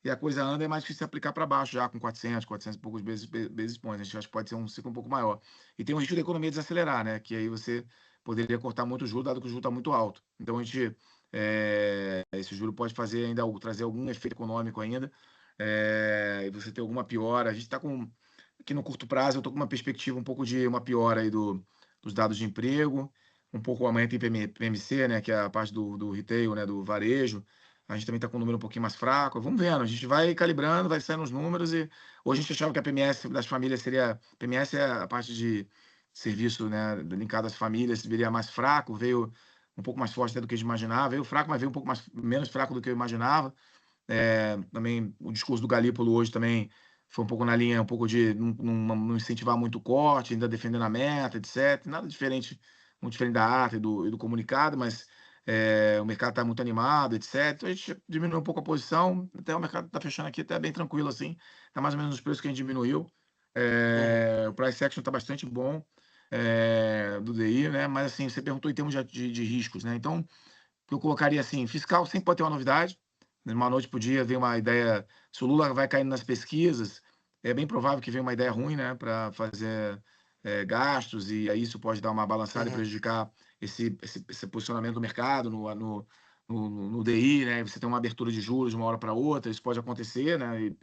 e a coisa anda, é mais difícil aplicar para baixo já, com 400 e poucos basis points. A gente acha que pode ser um ciclo um pouco maior. E tem o risco da economia desacelerar, né? Que aí você poderia cortar muito o juro, dado que o juro está muito alto. Então, esse juro pode fazer ainda trazer algum efeito econômico ainda, e você ter alguma piora. A gente está com, aqui no curto prazo, eu estou com uma perspectiva um pouco de uma piora aí dos dados de emprego, um pouco aumento em PMC, né? Que é a parte do retail, né? Do varejo. A gente também está com um número um pouquinho mais fraco. Vamos vendo, a gente vai calibrando, vai saindo os números e hoje a gente achava que a PMS das famílias seria... PMS é a parte de serviço, né, linkado às famílias, viria mais fraco, veio um pouco mais forte até do que a gente imaginava, veio fraco, mas veio um pouco menos fraco do que eu imaginava. Também o discurso do Galípolo hoje também foi um pouco na linha, um pouco de não incentivar muito o corte, ainda defendendo a meta, etc. Nada diferente, muito diferente da ata e do comunicado, mas o mercado está muito animado, etc. Então a gente diminuiu um pouco a posição, até o mercado está fechando aqui até bem tranquilo assim, está mais ou menos nos preços que a gente diminuiu. Uhum. O price action está bastante bom, do DI, né? Mas assim, você perguntou em termos de riscos, né? Então, eu colocaria assim, fiscal sempre pode ter uma novidade, de uma noite para o dia vem uma ideia, se o Lula vai caindo nas pesquisas, é bem provável que venha uma ideia ruim, né, para fazer gastos, e aí isso pode dar uma balançada e Uhum. prejudicar esse posicionamento do mercado no DI, né, você tem uma abertura de juros de uma hora para outra, isso pode acontecer, né,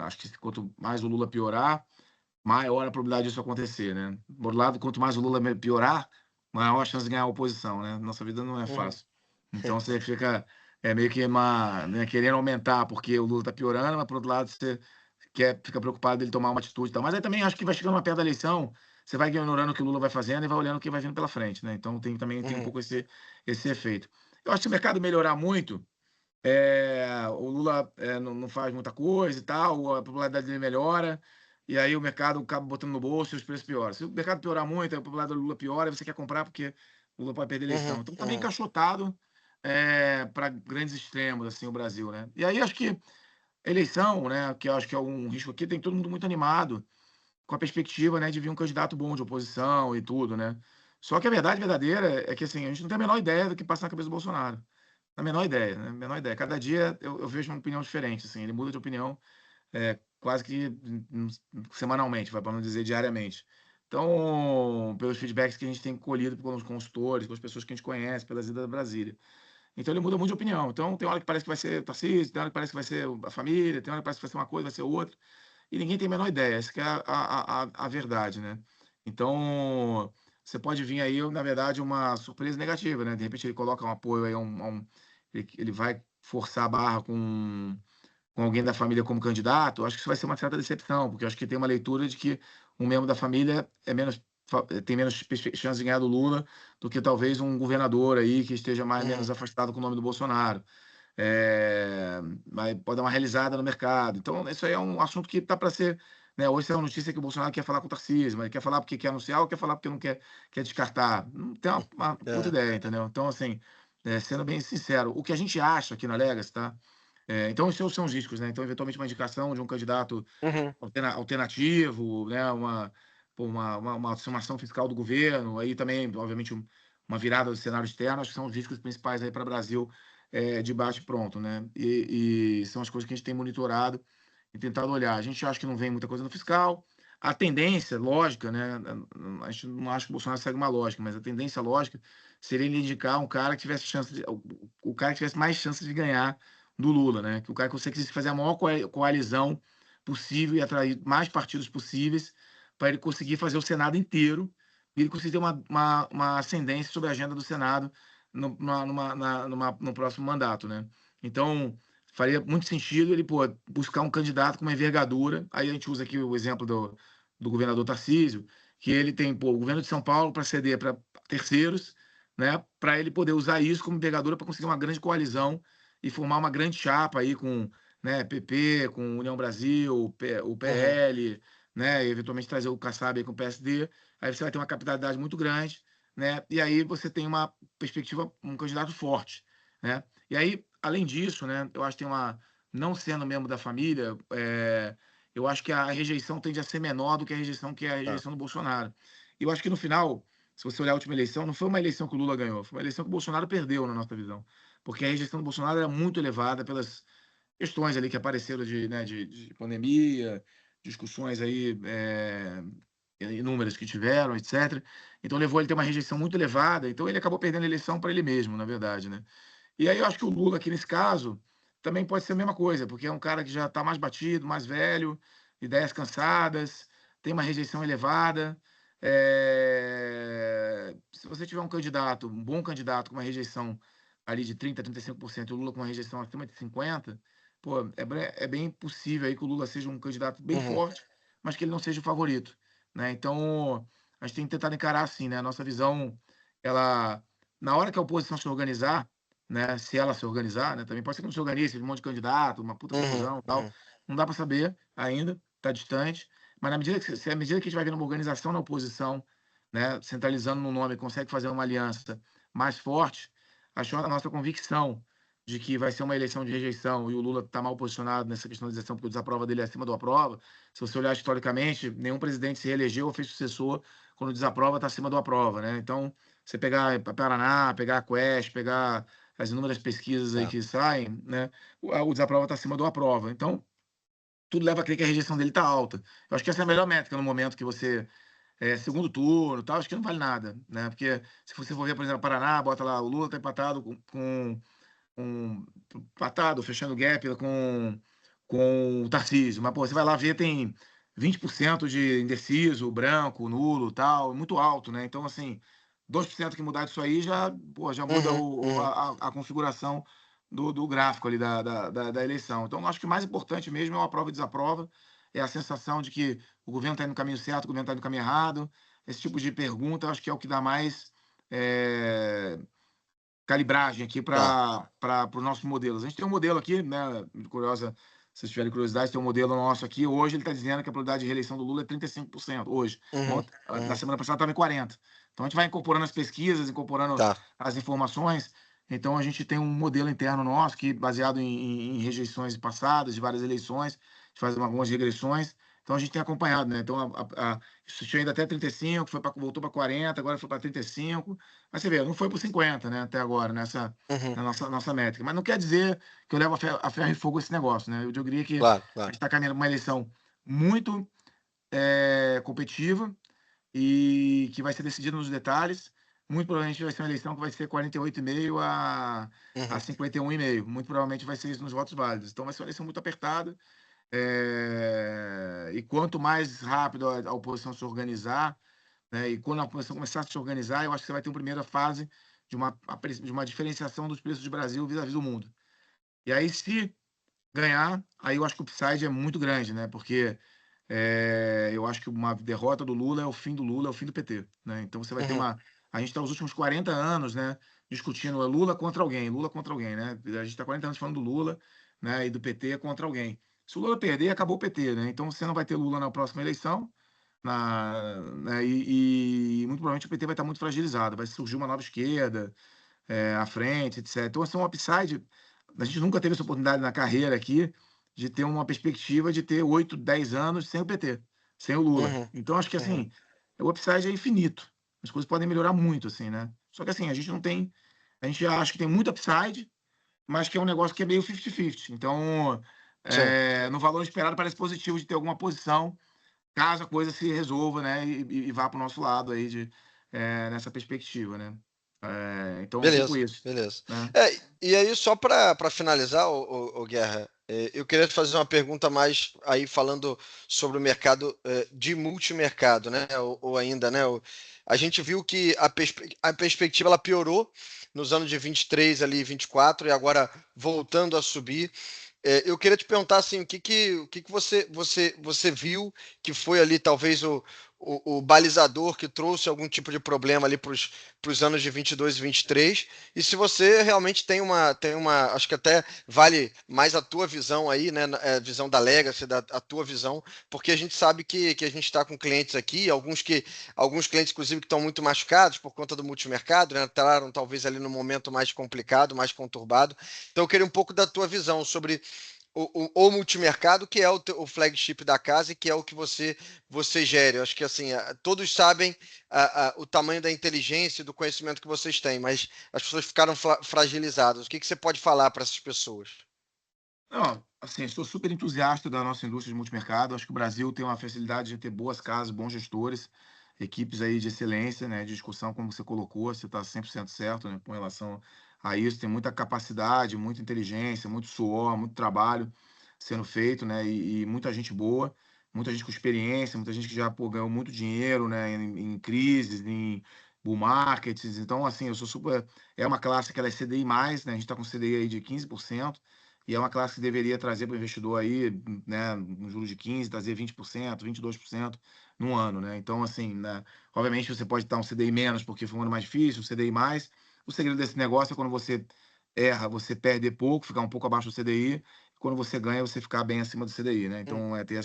acho que quanto mais o Lula piorar, maior a probabilidade disso acontecer, né. Por outro lado, quanto mais o Lula piorar, maior a chance de ganhar a oposição, né. Nossa vida não é Uhum. fácil. Então você fica meio que né, querendo aumentar porque o Lula está piorando, mas por outro lado você fica preocupado dele tomar uma atitude e tal. Mas aí também acho que vai chegando uma perto da eleição, você vai ignorando o que o Lula vai fazendo e vai olhando o que vai vindo pela frente, né. Então também tem um Uhum. pouco esse efeito. Eu acho que se o mercado melhorar muito, o Lula não faz muita coisa e tal, a popularidade dele melhora, e aí o mercado acaba botando no bolso e os preços pioram. Se o mercado piorar muito, a popularidade do Lula piora, e você quer comprar porque o Lula pode perder a eleição. Uhum. Então tá bem Uhum. encaixotado para grandes extremos, assim, o Brasil, né? E aí acho que eleição, né, que eu acho que é um risco aqui, tem todo mundo muito animado com a perspectiva, né, de vir um candidato bom de oposição e tudo, né? Só que a verdade verdadeira é que assim, a gente não tem a menor ideia do que passa na cabeça do Bolsonaro. A menor ideia, né? A menor ideia. Cada dia eu vejo uma opinião diferente, assim, ele muda de opinião quase que semanalmente, para não dizer diariamente. Então, pelos feedbacks que a gente tem colhido com os consultores, com as pessoas que a gente conhece, pelas idas da Brasília. Então ele muda muito de opinião. Então tem hora que parece que vai ser o Tarcísio, tem hora que parece que vai ser a família, tem hora que parece que vai ser uma coisa, vai ser outra. E ninguém tem a menor ideia. Essa que é a verdade, né? Então, você pode vir aí, na verdade, uma surpresa negativa, né? De repente ele coloca um apoio aí ele vai forçar a barra com alguém da família como candidato. Acho que isso vai ser uma certa decepção, porque eu acho que tem uma leitura de que um membro da família tem menos chance de ganhar do Lula do que talvez um governador aí que esteja menos Uhum. afastado com o nome do Bolsonaro. Mas pode dar uma realizada no mercado. Então, isso aí é um assunto que está para ser. Né, hoje é uma notícia que o Bolsonaro quer falar com o Tarcísio, mas ele quer falar porque quer anunciar ou quer falar porque não quer descartar. Não tem uma puta É. ideia, entendeu? Então, assim, sendo bem sincero, o que a gente acha aqui na Legacy, tá? Então, esses são os riscos, né? Então, eventualmente, uma indicação de um candidato Uhum. alternativo, né? Uma ação fiscal do governo, aí também, obviamente, uma virada do cenário externo, acho que são os riscos principais aí para o Brasil de bate pronto, né? E são as coisas que a gente tem monitorado e tentado olhar. A gente acha que não vem muita coisa no fiscal. A tendência lógica, né? A gente não acha que o Bolsonaro segue uma lógica, mas a tendência lógica seria ele indicar um cara que tivesse chance o cara que tivesse mais chances de ganhar do Lula, né? Que o cara conseguisse fazer a maior coalizão possível e atrair mais partidos possíveis para ele conseguir fazer o Senado inteiro e ele conseguir ter uma ascendência sobre a agenda do Senado no próximo mandato, né? Então, faria muito sentido ele buscar um candidato com uma envergadura. Aí a gente usa aqui o exemplo do governador Tarcísio, que ele tem o governo de São Paulo para ceder para terceiros, né? Para ele poder usar isso como envergadura para conseguir uma grande coalizão e formar uma grande chapa aí com, né, PP, com União Brasil, o PL, né? E eventualmente trazer o Kassab aí com o PSD. Aí você vai ter uma capitalidade muito grande, né? E aí você tem uma perspectiva, um candidato forte, né? E aí, além disso, né, eu acho que tem não sendo membro da família, eu acho que a rejeição tende a ser menor do que a rejeição do Bolsonaro. E eu acho que no final, se você olhar a última eleição, não foi uma eleição que o Lula ganhou, foi uma eleição que o Bolsonaro perdeu, na nossa visão. Porque a rejeição do Bolsonaro era muito elevada pelas questões ali que apareceram de pandemia, discussões aí inúmeras que tiveram, etc. Então levou ele a ter uma rejeição muito elevada. Então ele acabou perdendo a eleição para ele mesmo, na verdade, né? E aí eu acho que o Lula, aqui nesse caso, também pode ser a mesma coisa, porque é um cara que já está mais batido, mais velho, ideias cansadas, tem uma rejeição elevada. Se você tiver um candidato, um bom candidato com uma rejeição ali de 30%, 35%, o Lula com uma rejeição acima de 50%, pô, é bem possível aí que o Lula seja um candidato bem forte, mas que ele não seja o favorito, né? Então, a gente tem que tentar encarar assim, né? A nossa visão, ela, na hora que a oposição se organizar, né? Se ela se organizar, né? Também pode ser que não se organize, um monte de candidato, uma puta confusão e tal. Não dá para saber ainda, está distante. Mas à medida que a gente vai vendo uma organização na oposição, né? Centralizando no nome, consegue fazer uma aliança mais forte, acho a nossa convicção de que vai ser uma eleição de rejeição e o Lula está mal posicionado nessa questão de eleição, porque o desaprova dele é acima do aprova. Se você olhar historicamente, nenhum presidente se reelegeu ou fez sucessor quando o desaprova está acima do aprova, né? Então, você pegar Paraná, pegar a Quest, pegar as inúmeras pesquisas aí que saem, né? O desaprova está acima do aprova. Então, tudo leva a crer que a rejeição dele está alta. Eu acho que essa é a melhor métrica no momento que você segundo turno, tal, acho que não vale nada, né? Porque se você for ver, por exemplo, Paraná, bota lá, o Lula está empatado empatado, fechando o gap com o Tarcísio. Mas, pô, você vai lá ver, tem 20% de indeciso, branco, nulo, tal, muito alto, né? Então, assim, 2% que mudar disso aí já muda a configuração do gráfico ali da eleição. Então, acho que o mais importante mesmo é o aprova e desaprova, é a sensação de que o governo está indo no caminho certo, o governo está indo no caminho errado. Esse tipo de pergunta, acho que é o que dá mais calibragem aqui para os nossos modelos. A gente tem um modelo aqui, né? Curiosa, se vocês tiverem curiosidade, tem um modelo nosso aqui. Hoje ele está dizendo que a probabilidade de reeleição do Lula é 35%. Hoje. Na semana passada estava em 40%. Então a gente vai incorporando as pesquisas, incorporando as informações. Então a gente tem um modelo interno nosso que baseado em rejeições passadas de várias eleições, a gente faz algumas regressões. Então a gente tem acompanhado, né? Então isso tinha ido até 35, voltou para 40, agora foi para 35. Mas você vê, não foi para 50, né? Até agora, na nossa métrica. Mas não quer dizer que eu levo a ferro e fogo esse negócio, né? Eu diria que a gente está caminhando para uma eleição muito competitiva e que vai ser decidida nos detalhes. Muito provavelmente vai ser uma eleição que vai ser 48,5 a 51,5. Muito provavelmente vai ser isso nos votos válidos. Então vai ser uma eleição muito apertada. E quanto mais rápido a oposição se organizar, né, e quando a oposição começar a se organizar, eu acho que você vai ter uma primeira fase de uma diferenciação dos preços do Brasil vis-à-vis do mundo. E aí, se ganhar, aí eu acho que o upside é muito grande, né? Porque eu acho que uma derrota do Lula é o fim do Lula, é o fim do PT, né? Então você vai ter a gente está os últimos 40 anos, né, discutindo Lula contra alguém, né? A gente está 40 anos falando do Lula, né, e do PT contra alguém. Se o Lula perder, acabou o PT, né? Então você não vai ter Lula na próxima eleição, né, e muito provavelmente o PT vai estar muito fragilizado, vai surgir uma nova esquerda à frente, etc. Então, esse é um upside. A gente nunca teve essa oportunidade na carreira aqui de ter uma perspectiva de ter 8, 10 anos sem o PT, sem o Lula. Então, acho que assim, o upside é infinito. As coisas podem melhorar muito, assim, né? Só que assim, a gente acha que tem muito upside, mas que é um negócio que é meio 50-50. Então, Sim. no valor esperado parece positivo de ter alguma posição, caso a coisa se resolva, né, e vá para o nosso lado aí nessa perspectiva, né. Então é um pouco Beleza, isso, beleza. né. E aí, só para finalizar, o Guerra, eu queria te fazer uma pergunta mais aí falando sobre o mercado de multimercado, né? Ou ainda, né? A gente viu que a perspectiva ela piorou nos anos de 23 ali, 24, e agora voltando a subir. Eu queria te perguntar assim, o que você viu que foi ali talvez o balizador que trouxe algum tipo de problema ali para os anos de 22 e 23, e se você realmente tem uma, acho que até vale mais a tua visão aí, né, visão da Legacy, a tua visão, porque a gente sabe que a gente está com clientes aqui, alguns clientes inclusive que estão muito machucados por conta do multimercado, né, entraram talvez ali no momento mais complicado, mais conturbado. Então eu queria um pouco da tua visão sobre o multimercado, que é o flagship da casa e que é o que você gere. Eu acho que assim, todos sabem o tamanho da inteligência e do conhecimento que vocês têm, mas as pessoas ficaram fragilizadas. O que você pode falar para essas pessoas? Não, assim, sou super entusiasta da nossa indústria de multimercado. Acho que o Brasil tem uma facilidade de ter boas casas, bons gestores, equipes aí de excelência, né, de discussão, como você colocou, você está 100% certo, né, com relação a isso. Tem muita capacidade, muita inteligência, muito suor, muito trabalho sendo feito, né, e muita gente boa, muita gente com experiência, muita gente que já, pô, ganhou muito dinheiro, né, em crises, em bull markets. Então, assim, eu sou super. É uma classe que ela é CDI, né, a gente está com CDI aí de 15%. E é uma classe que deveria trazer para o investidor aí, né, um juros de 15, trazer 20%, 22% no ano, né? Então, assim, né, obviamente você pode estar um CDI menos porque foi um ano mais difícil, um CDI mais. O segredo desse negócio é quando você erra, você perde pouco, ficar um pouco abaixo do CDI. Quando você ganha, você ficar bem acima do CDI, né? Hum. Então, é ter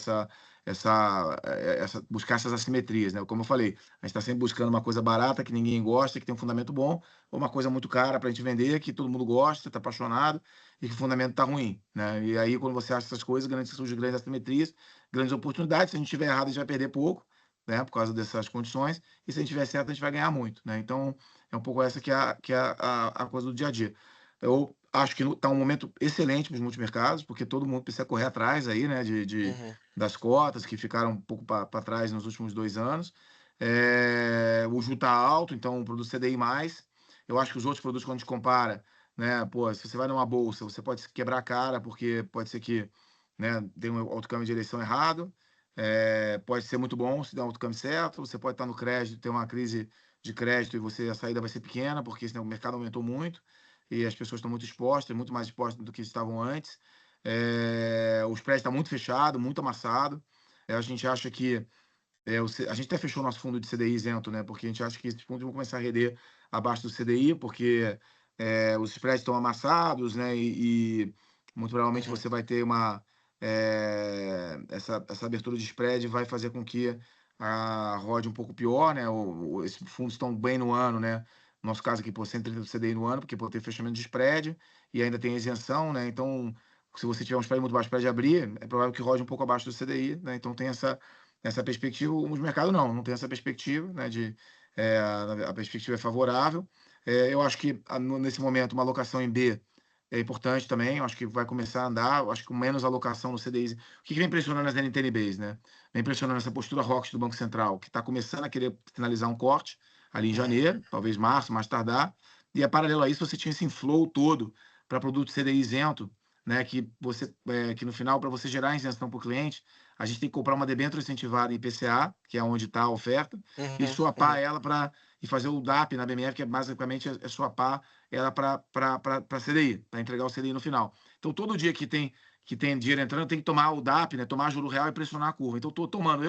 buscar essas assimetrias, né? Como eu falei, a gente está sempre buscando uma coisa barata que ninguém gosta, que tem um fundamento bom, ou uma coisa muito cara para a gente vender, que todo mundo gosta, está apaixonado e que o fundamento está ruim, né? E aí, quando você acha essas coisas, surgem grandes assimetrias, grandes oportunidades. Se a gente tiver errado, a gente vai perder pouco, né? Por causa dessas condições. E se a gente tiver certo, a gente vai ganhar muito, né? Então, é um pouco essa que é a coisa do dia a dia. Eu acho que está um momento excelente para os multimercados, porque todo mundo precisa correr atrás aí, né? Uhum. Das cotas que ficaram um pouco para trás nos últimos 2 anos. O juro está alto, então o produto CDI+. Eu acho que os outros produtos, quando a gente compara, né? Pô, se você vai numa bolsa, você pode quebrar a cara, porque pode ser que, né, dê um autocâmbio de eleição errado. Pode ser muito bom se der um autocâmbio certo. Você pode estar no crédito, ter uma crise de crédito e a saída vai ser pequena, porque senão o mercado aumentou muito e as pessoas estão muito expostas, muito mais expostas do que estavam antes. O spread está muito fechado, muito amassado. A gente acha que a gente até fechou nosso fundo de CDI isento, né? Porque a gente acha que esses fundos vão começar a render abaixo do CDI, porque os spreads estão amassados, né? E muito provavelmente Uhum. você vai ter essa abertura de spread vai fazer com que a rode um pouco pior, né? Esses fundos estão bem no ano, né? No nosso caso aqui, por 130 do CDI no ano, porque por ter fechamento de spread e ainda tem isenção, né? Então, se você tiver um spread muito baixo para abrir, é provável que rode um pouco abaixo do CDI, né? Então tem essa perspectiva. O mercado não tem essa perspectiva, né, a perspectiva é favorável. Eu acho que nesse momento uma alocação em B é importante também, eu acho que vai começar a andar, eu acho que com menos alocação no CDI. O que vem impressionando as NTNBs, né? Vem impressionando essa postura hawkish do Banco Central, que está começando a querer finalizar um corte ali em Uhum. janeiro, talvez março, mais tardar, e paralelo a isso você tinha esse inflow todo para produto CDI isento, né, que no final, para você gerar isenção para o cliente, a gente tem que comprar uma debênture incentivada em IPCA, que é onde está a oferta, e Uhum. swapar Uhum. ela e fazer o DAP na BMF, que basicamente swapar ela para CDI, para entregar o CDI no final. Então, todo dia que tem dinheiro entrando, tem que tomar o DAP, né, tomar juro real e pressionar a curva. Então, estou tomando,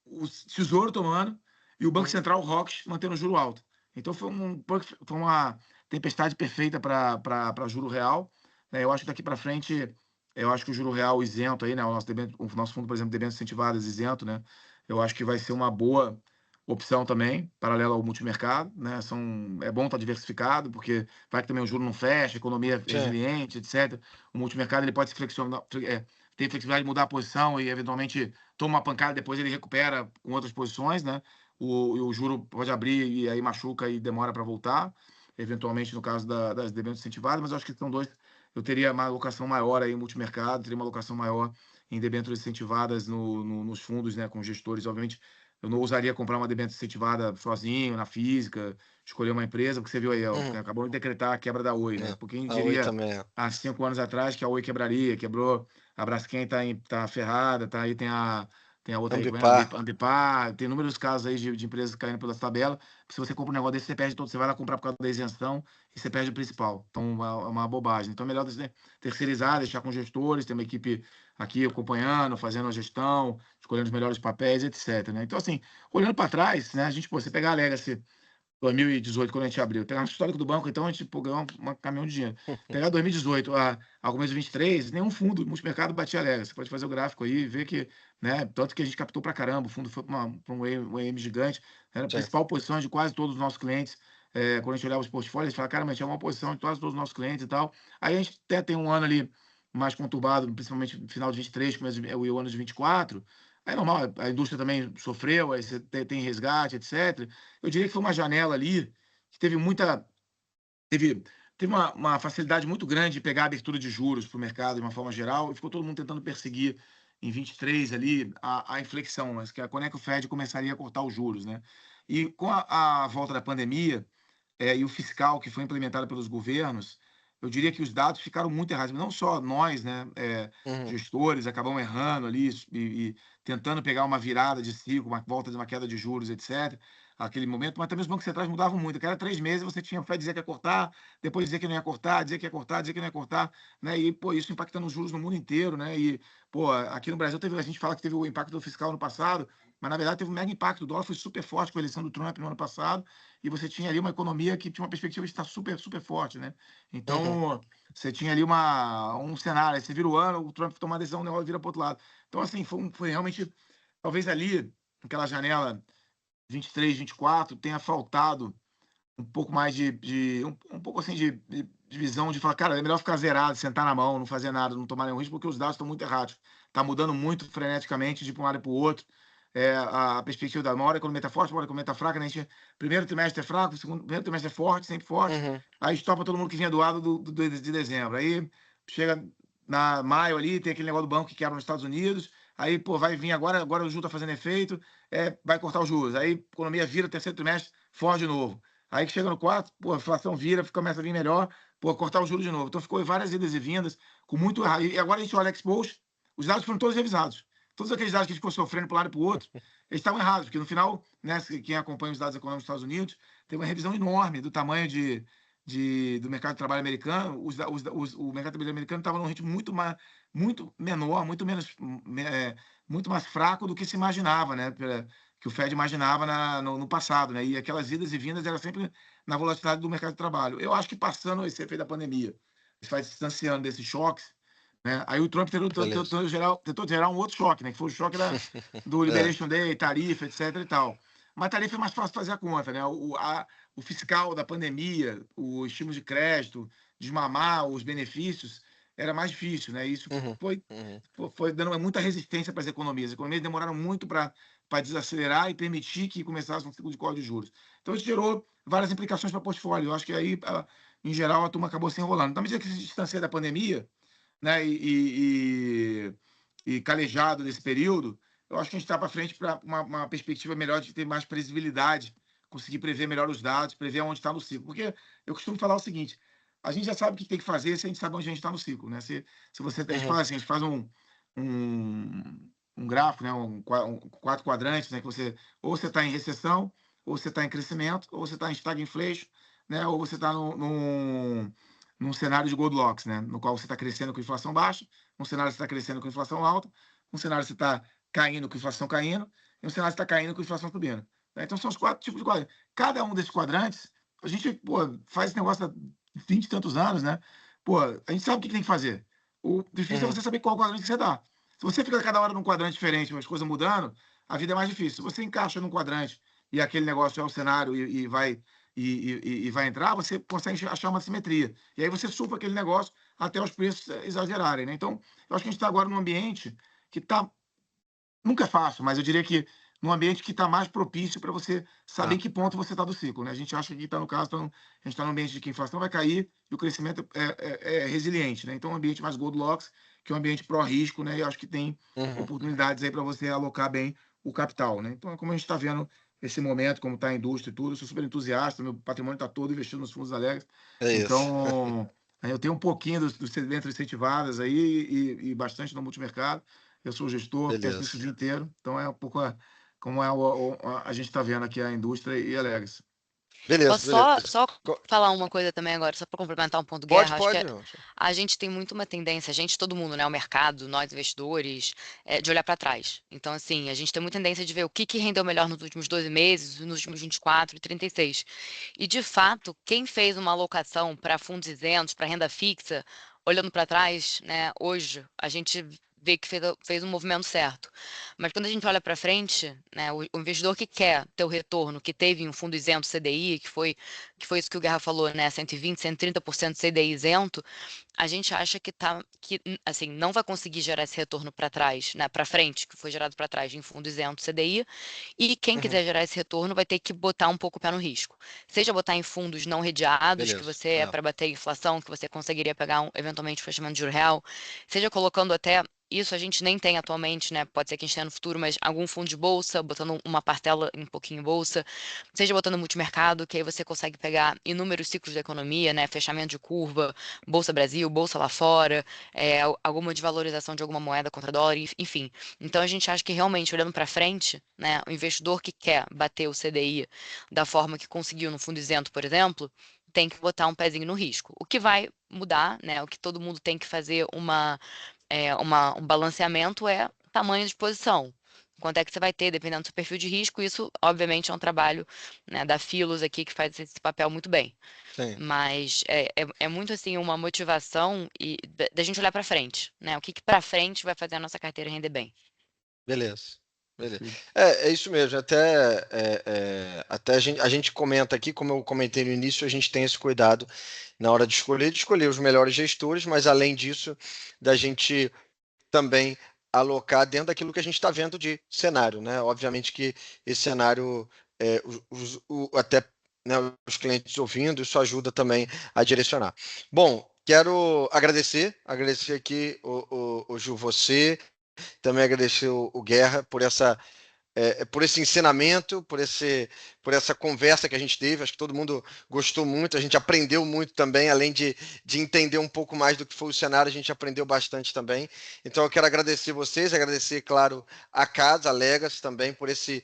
o Tesouro tomando e o Banco Uhum. Central, o ROX, mantendo o juro alto. Então, foi uma tempestade perfeita para juro real. Eu acho que daqui para frente eu acho que o juro real isento aí, né, o nosso fundo, por exemplo, debêntures incentivadas isento, né, eu acho que vai ser uma boa opção também, paralela ao multimercado, né, é bom estar diversificado, porque vai que também o juro não fecha, a economia é Sim. resiliente, etc. O multimercado ele pode se flexionar, tem flexibilidade de mudar a posição e eventualmente toma uma pancada, depois ele recupera com outras posições, né, o juro pode abrir e aí machuca e demora para voltar, eventualmente no caso das debêntures incentivadas, mas eu acho que são dois eu teria uma alocação maior aí em multimercado, teria uma alocação maior em debêntures incentivadas nos fundos, né, com gestores. Obviamente, eu não ousaria comprar uma debênture incentivada sozinho, na física, escolher uma empresa, porque você viu aí, ó, Uhum. acabou de decretar a quebra da Oi, né? É. Porque quem A Oi diria também é. há 5 anos atrás que a Oi quebraria, quebrou, a Braskem tá ferrada, tá aí, tem a outra aí, como é? Ambipar. Ambipar, tem inúmeros casos aí de empresas caindo pelas tabelas. Se você compra um negócio desse, você perde todo, você vai lá comprar por causa da isenção e você perde o principal. Então, é uma bobagem. Então, é melhor você terceirizar, deixar com gestores, ter uma equipe aqui acompanhando, fazendo a gestão, escolhendo os melhores papéis, etc, né? Então, assim, olhando para trás, né, a gente, pô, você pegar a Legacy 2018, quando a gente abriu, pegar o histórico do banco, então a gente, pô, ganhou um caminhão de dinheiro. Pegar 2018 ao começo de 23, nenhum fundo multimercado batia a Legacy. Você pode fazer o gráfico aí e ver que, né, tanto que a gente captou para caramba, o fundo foi para um EM gigante, era a Sim. principal posição de quase todos os nossos clientes. Quando a gente olhava os portfólios, a gente falava, cara, mas tinha uma posição de quase todos os nossos clientes e tal. Aí a gente até tem um ano ali mais conturbado, principalmente no final de 23, começo o ano de 24. Aí é normal, a indústria também sofreu, aí você tem resgate, etc. Eu diria que foi uma janela ali que teve muita. Teve, teve uma facilidade muito grande de pegar a abertura de juros para o mercado de uma forma geral, e ficou todo mundo tentando perseguir em 23 ali a inflexão, mas que é quando é que o Fed começaria a cortar os juros, né? E com a volta da pandemia, e o fiscal que foi implementado pelos governos, eu diria que os dados ficaram muito errados. Não só nós, né, Uhum. gestores, acabamos errando ali e tentando pegar uma virada de ciclo, uma volta de uma queda de juros, etc. Aquele momento, mas também os bancos centrais mudavam muito. Cada 3 meses você tinha o Fed dizer que ia cortar, depois dizer que não ia cortar, dizer que ia cortar, dizer que não ia cortar, né? E pô, isso impactando os juros no mundo inteiro, né? E pô, aqui no Brasil a gente fala que teve o impacto do fiscal no passado, mas na verdade teve um mega impacto. O dólar foi super forte com a eleição do Trump no ano passado e você tinha ali uma economia que tinha uma perspectiva de estar super, super forte, né? Uhum. Então, você tinha ali um cenário, aí você vira o ano, o Trump toma uma decisão, o negócio vira para outro lado. Então, assim, foi realmente, talvez ali, naquela janela 23, 24, tenha faltado um pouco mais um pouco assim de visão de falar, cara, é melhor ficar zerado, sentar na mão, não fazer nada, não tomar nenhum risco, porque os dados estão muito errados. Está mudando muito freneticamente de um lado para o outro. A perspectiva da uma hora a economia está forte, uma hora a economia está fraca, né? Primeiro trimestre é fraco, primeiro trimestre é forte, sempre forte. Uhum. Aí estopa todo mundo que vinha do lado de dezembro. Aí chega na maio ali, tem aquele negócio do banco que quebra nos Estados Unidos. Aí, pô, vai vir agora o juros está fazendo efeito, vai cortar os juros. Aí a economia vira, terceiro trimestre, forte de novo. Aí que chega no quarto, pô, a inflação vira, começa a vir melhor, pô, cortar os juros de novo. Então ficou várias idas e vindas, com muito errado. E agora a gente olha a Expose, os dados foram todos revisados. Todos aqueles dados que a gente ficou sofrendo para um lado e para o outro, eles estavam errados, porque no final, né, quem acompanha os dados econômicos dos Estados Unidos, tem uma revisão enorme do tamanho do mercado de trabalho americano. O mercado de trabalho americano estava num ritmo muito menor, muito mais fraco do que se imaginava, né? Que o Fed imaginava no passado, né? E aquelas idas e vindas era sempre na volatilidade do mercado de trabalho. Eu acho que passando esse efeito da pandemia, se vai se distanciando desses choques, né? Aí o Trump Beleza. tentou gerar um outro choque, né? Que foi o choque do É. Liberation Day, tarifa, etc e tal. Mas tarifa é mais fácil fazer a conta, né? O fiscal da pandemia, o estímulo de crédito, desmamar os benefícios, era mais difícil, né? Isso Uhum. foi, Uhum. foi dando muita resistência para as economias. As economias demoraram muito para desacelerar e permitir que começasse um ciclo de corte de juros. Então, isso gerou várias implicações para o portfólio. Eu acho que aí, em geral, a turma acabou se enrolando. Então, à medida que se distancia da pandemia, né, e calejado nesse período, eu acho que a gente está para frente para uma perspectiva melhor de ter mais previsibilidade, conseguir prever melhor os dados, prever onde está no ciclo. Porque eu costumo falar o seguinte: a gente já sabe o que tem que fazer se a gente sabe onde a gente está no ciclo, né? Se você a gente Uhum. fala assim, a gente faz um gráfico, né? 4 quadrantes, né? Que ou você está em recessão, ou você está em crescimento, ou você está em stagflation, né? Ou você está num cenário de Goldilocks, né? No qual você está crescendo com inflação baixa, um cenário você está crescendo com inflação alta, um cenário você está caindo com inflação caindo, e um cenário você está caindo com inflação subindo. Né? Então, são os 4 tipos de quadrantes. Cada um desses quadrantes, a gente, pô, faz esse negócio há 20 e tantos anos, né? Pô, a gente sabe o que tem que fazer. O difícil é Uhum. você saber qual quadrante que você dá. Se você fica cada hora num quadrante diferente, as coisas mudando, a vida é mais difícil. Se você encaixa num quadrante e aquele negócio é o cenário e vai entrar, você consegue achar uma simetria. E aí você surfa aquele negócio até os preços exagerarem, né? Então, eu acho que a gente está agora num ambiente que está nunca é fácil, mas eu diria que num ambiente que está mais propício para você saber Ah, em que ponto você está do ciclo, né? A gente acha que aqui está no caso, a gente está num ambiente de que a inflação vai cair e o crescimento é resiliente, né? Então, um ambiente mais Goldilocks, que é um ambiente pró-risco, né? E eu acho que tem uhum, oportunidades aí para você alocar bem o capital, né? Então, como a gente está vendo esse momento, como está a indústria e tudo, eu sou super entusiasta, meu patrimônio está todo investido nos fundos alegres. é isso. Então, eu tenho um pouquinho dos dentro incentivadas aí e bastante no multimercado. Eu sou gestor, penso nisso o Beleza. dia inteiro. Então, é um pouco como a gente está vendo aqui a indústria e a Legacy. Beleza, Posso só beleza. falar uma coisa também agora, só para complementar um ponto Pode, Guerra? Acho que pode. a gente tem muito uma tendência, a gente, todo mundo, né? O mercado, nós investidores, de olhar para trás. Então, assim, a gente tem muita tendência de ver o que rendeu melhor nos últimos 12 meses, nos últimos 24 e 36. E, de fato, quem fez uma alocação para fundos isentos, para renda fixa, olhando para trás, né? Hoje, a gente vê que fez um movimento certo. Mas quando a gente olha para frente, né, o investidor que quer ter o retorno que teve em um fundo isento CDI, que foi isso que o Guerra falou, né, 120, 130% CDI isento, a gente acha que assim, não vai conseguir gerar esse retorno para trás, né, para frente, que foi gerado para trás em fundo isento CDI, e quem Uhum, quiser gerar esse retorno vai ter que botar um pouco o pé no risco. Seja botar em fundos não redeados, que beleza. você é Ah, para bater a inflação, que você conseguiria pegar eventualmente um fechamento de juro real, seja colocando até isso a gente nem tem atualmente, né? Pode ser que a gente tenha no futuro, mas algum fundo de bolsa, botando uma parcela um pouquinho em bolsa, seja botando multimercado, que aí você consegue pegar inúmeros ciclos da economia, né? Fechamento de curva, Bolsa Brasil, Bolsa lá fora, alguma desvalorização de alguma moeda contra dólar, enfim. Então a gente acha que realmente, olhando para frente, né? O investidor que quer bater o CDI da forma que conseguiu no fundo isento, por exemplo, tem que botar um pezinho no risco. O que vai mudar, né? O que todo mundo tem que fazer um balanceamento é tamanho de posição. Quanto é que você vai ter, dependendo do seu perfil de risco, isso, obviamente, é um trabalho, né, da Filos aqui, que faz esse papel muito bem. sim. Mas é muito, assim, uma motivação e da gente olhar para frente, né? O que para frente vai fazer a nossa carteira render bem. Beleza. Beleza. Perfeito. É isso mesmo. Até a gente comenta aqui, como eu comentei no início, a gente tem esse cuidado na hora de escolher os melhores gestores, mas além disso, da gente também alocar dentro daquilo que a gente está vendo de cenário, né? Obviamente que esse cenário, até, né, os clientes ouvindo, isso ajuda também a direcionar. Bom, quero agradecer aqui o Gil, você, também agradecer o Guerra por esse ensinamento, por essa conversa que a gente teve. Acho que todo mundo gostou muito, a gente aprendeu muito também, além de entender um pouco mais do que foi o cenário, a gente aprendeu bastante também. Então eu quero agradecer vocês, agradecer, claro, a casa, a Legacy também por esse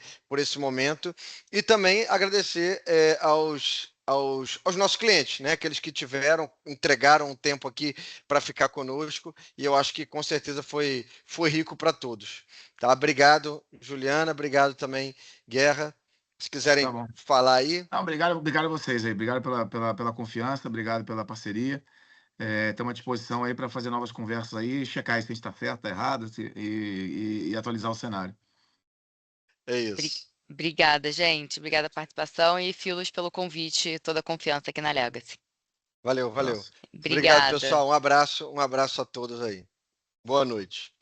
momento, e também agradecer aos nossos clientes, né? Aqueles que entregaram um tempo aqui para ficar conosco, e eu acho que com certeza foi rico para todos. Tá? Obrigado, Juliana. Obrigado também, Guerra. Se Tá quiserem bom. falar aí. Não, obrigado a vocês aí. Obrigado pela confiança, obrigado pela parceria. Estamos à disposição aí para fazer novas conversas aí, checar se a gente está certo, está errado e atualizar o cenário. É isso. Obrigada, gente. Obrigada a participação e Filos pelo convite e toda a confiança aqui na Legacy. Valeu, valeu. Abraço. Obrigado, Obrigada. pessoal. Um abraço a todos aí. Boa noite.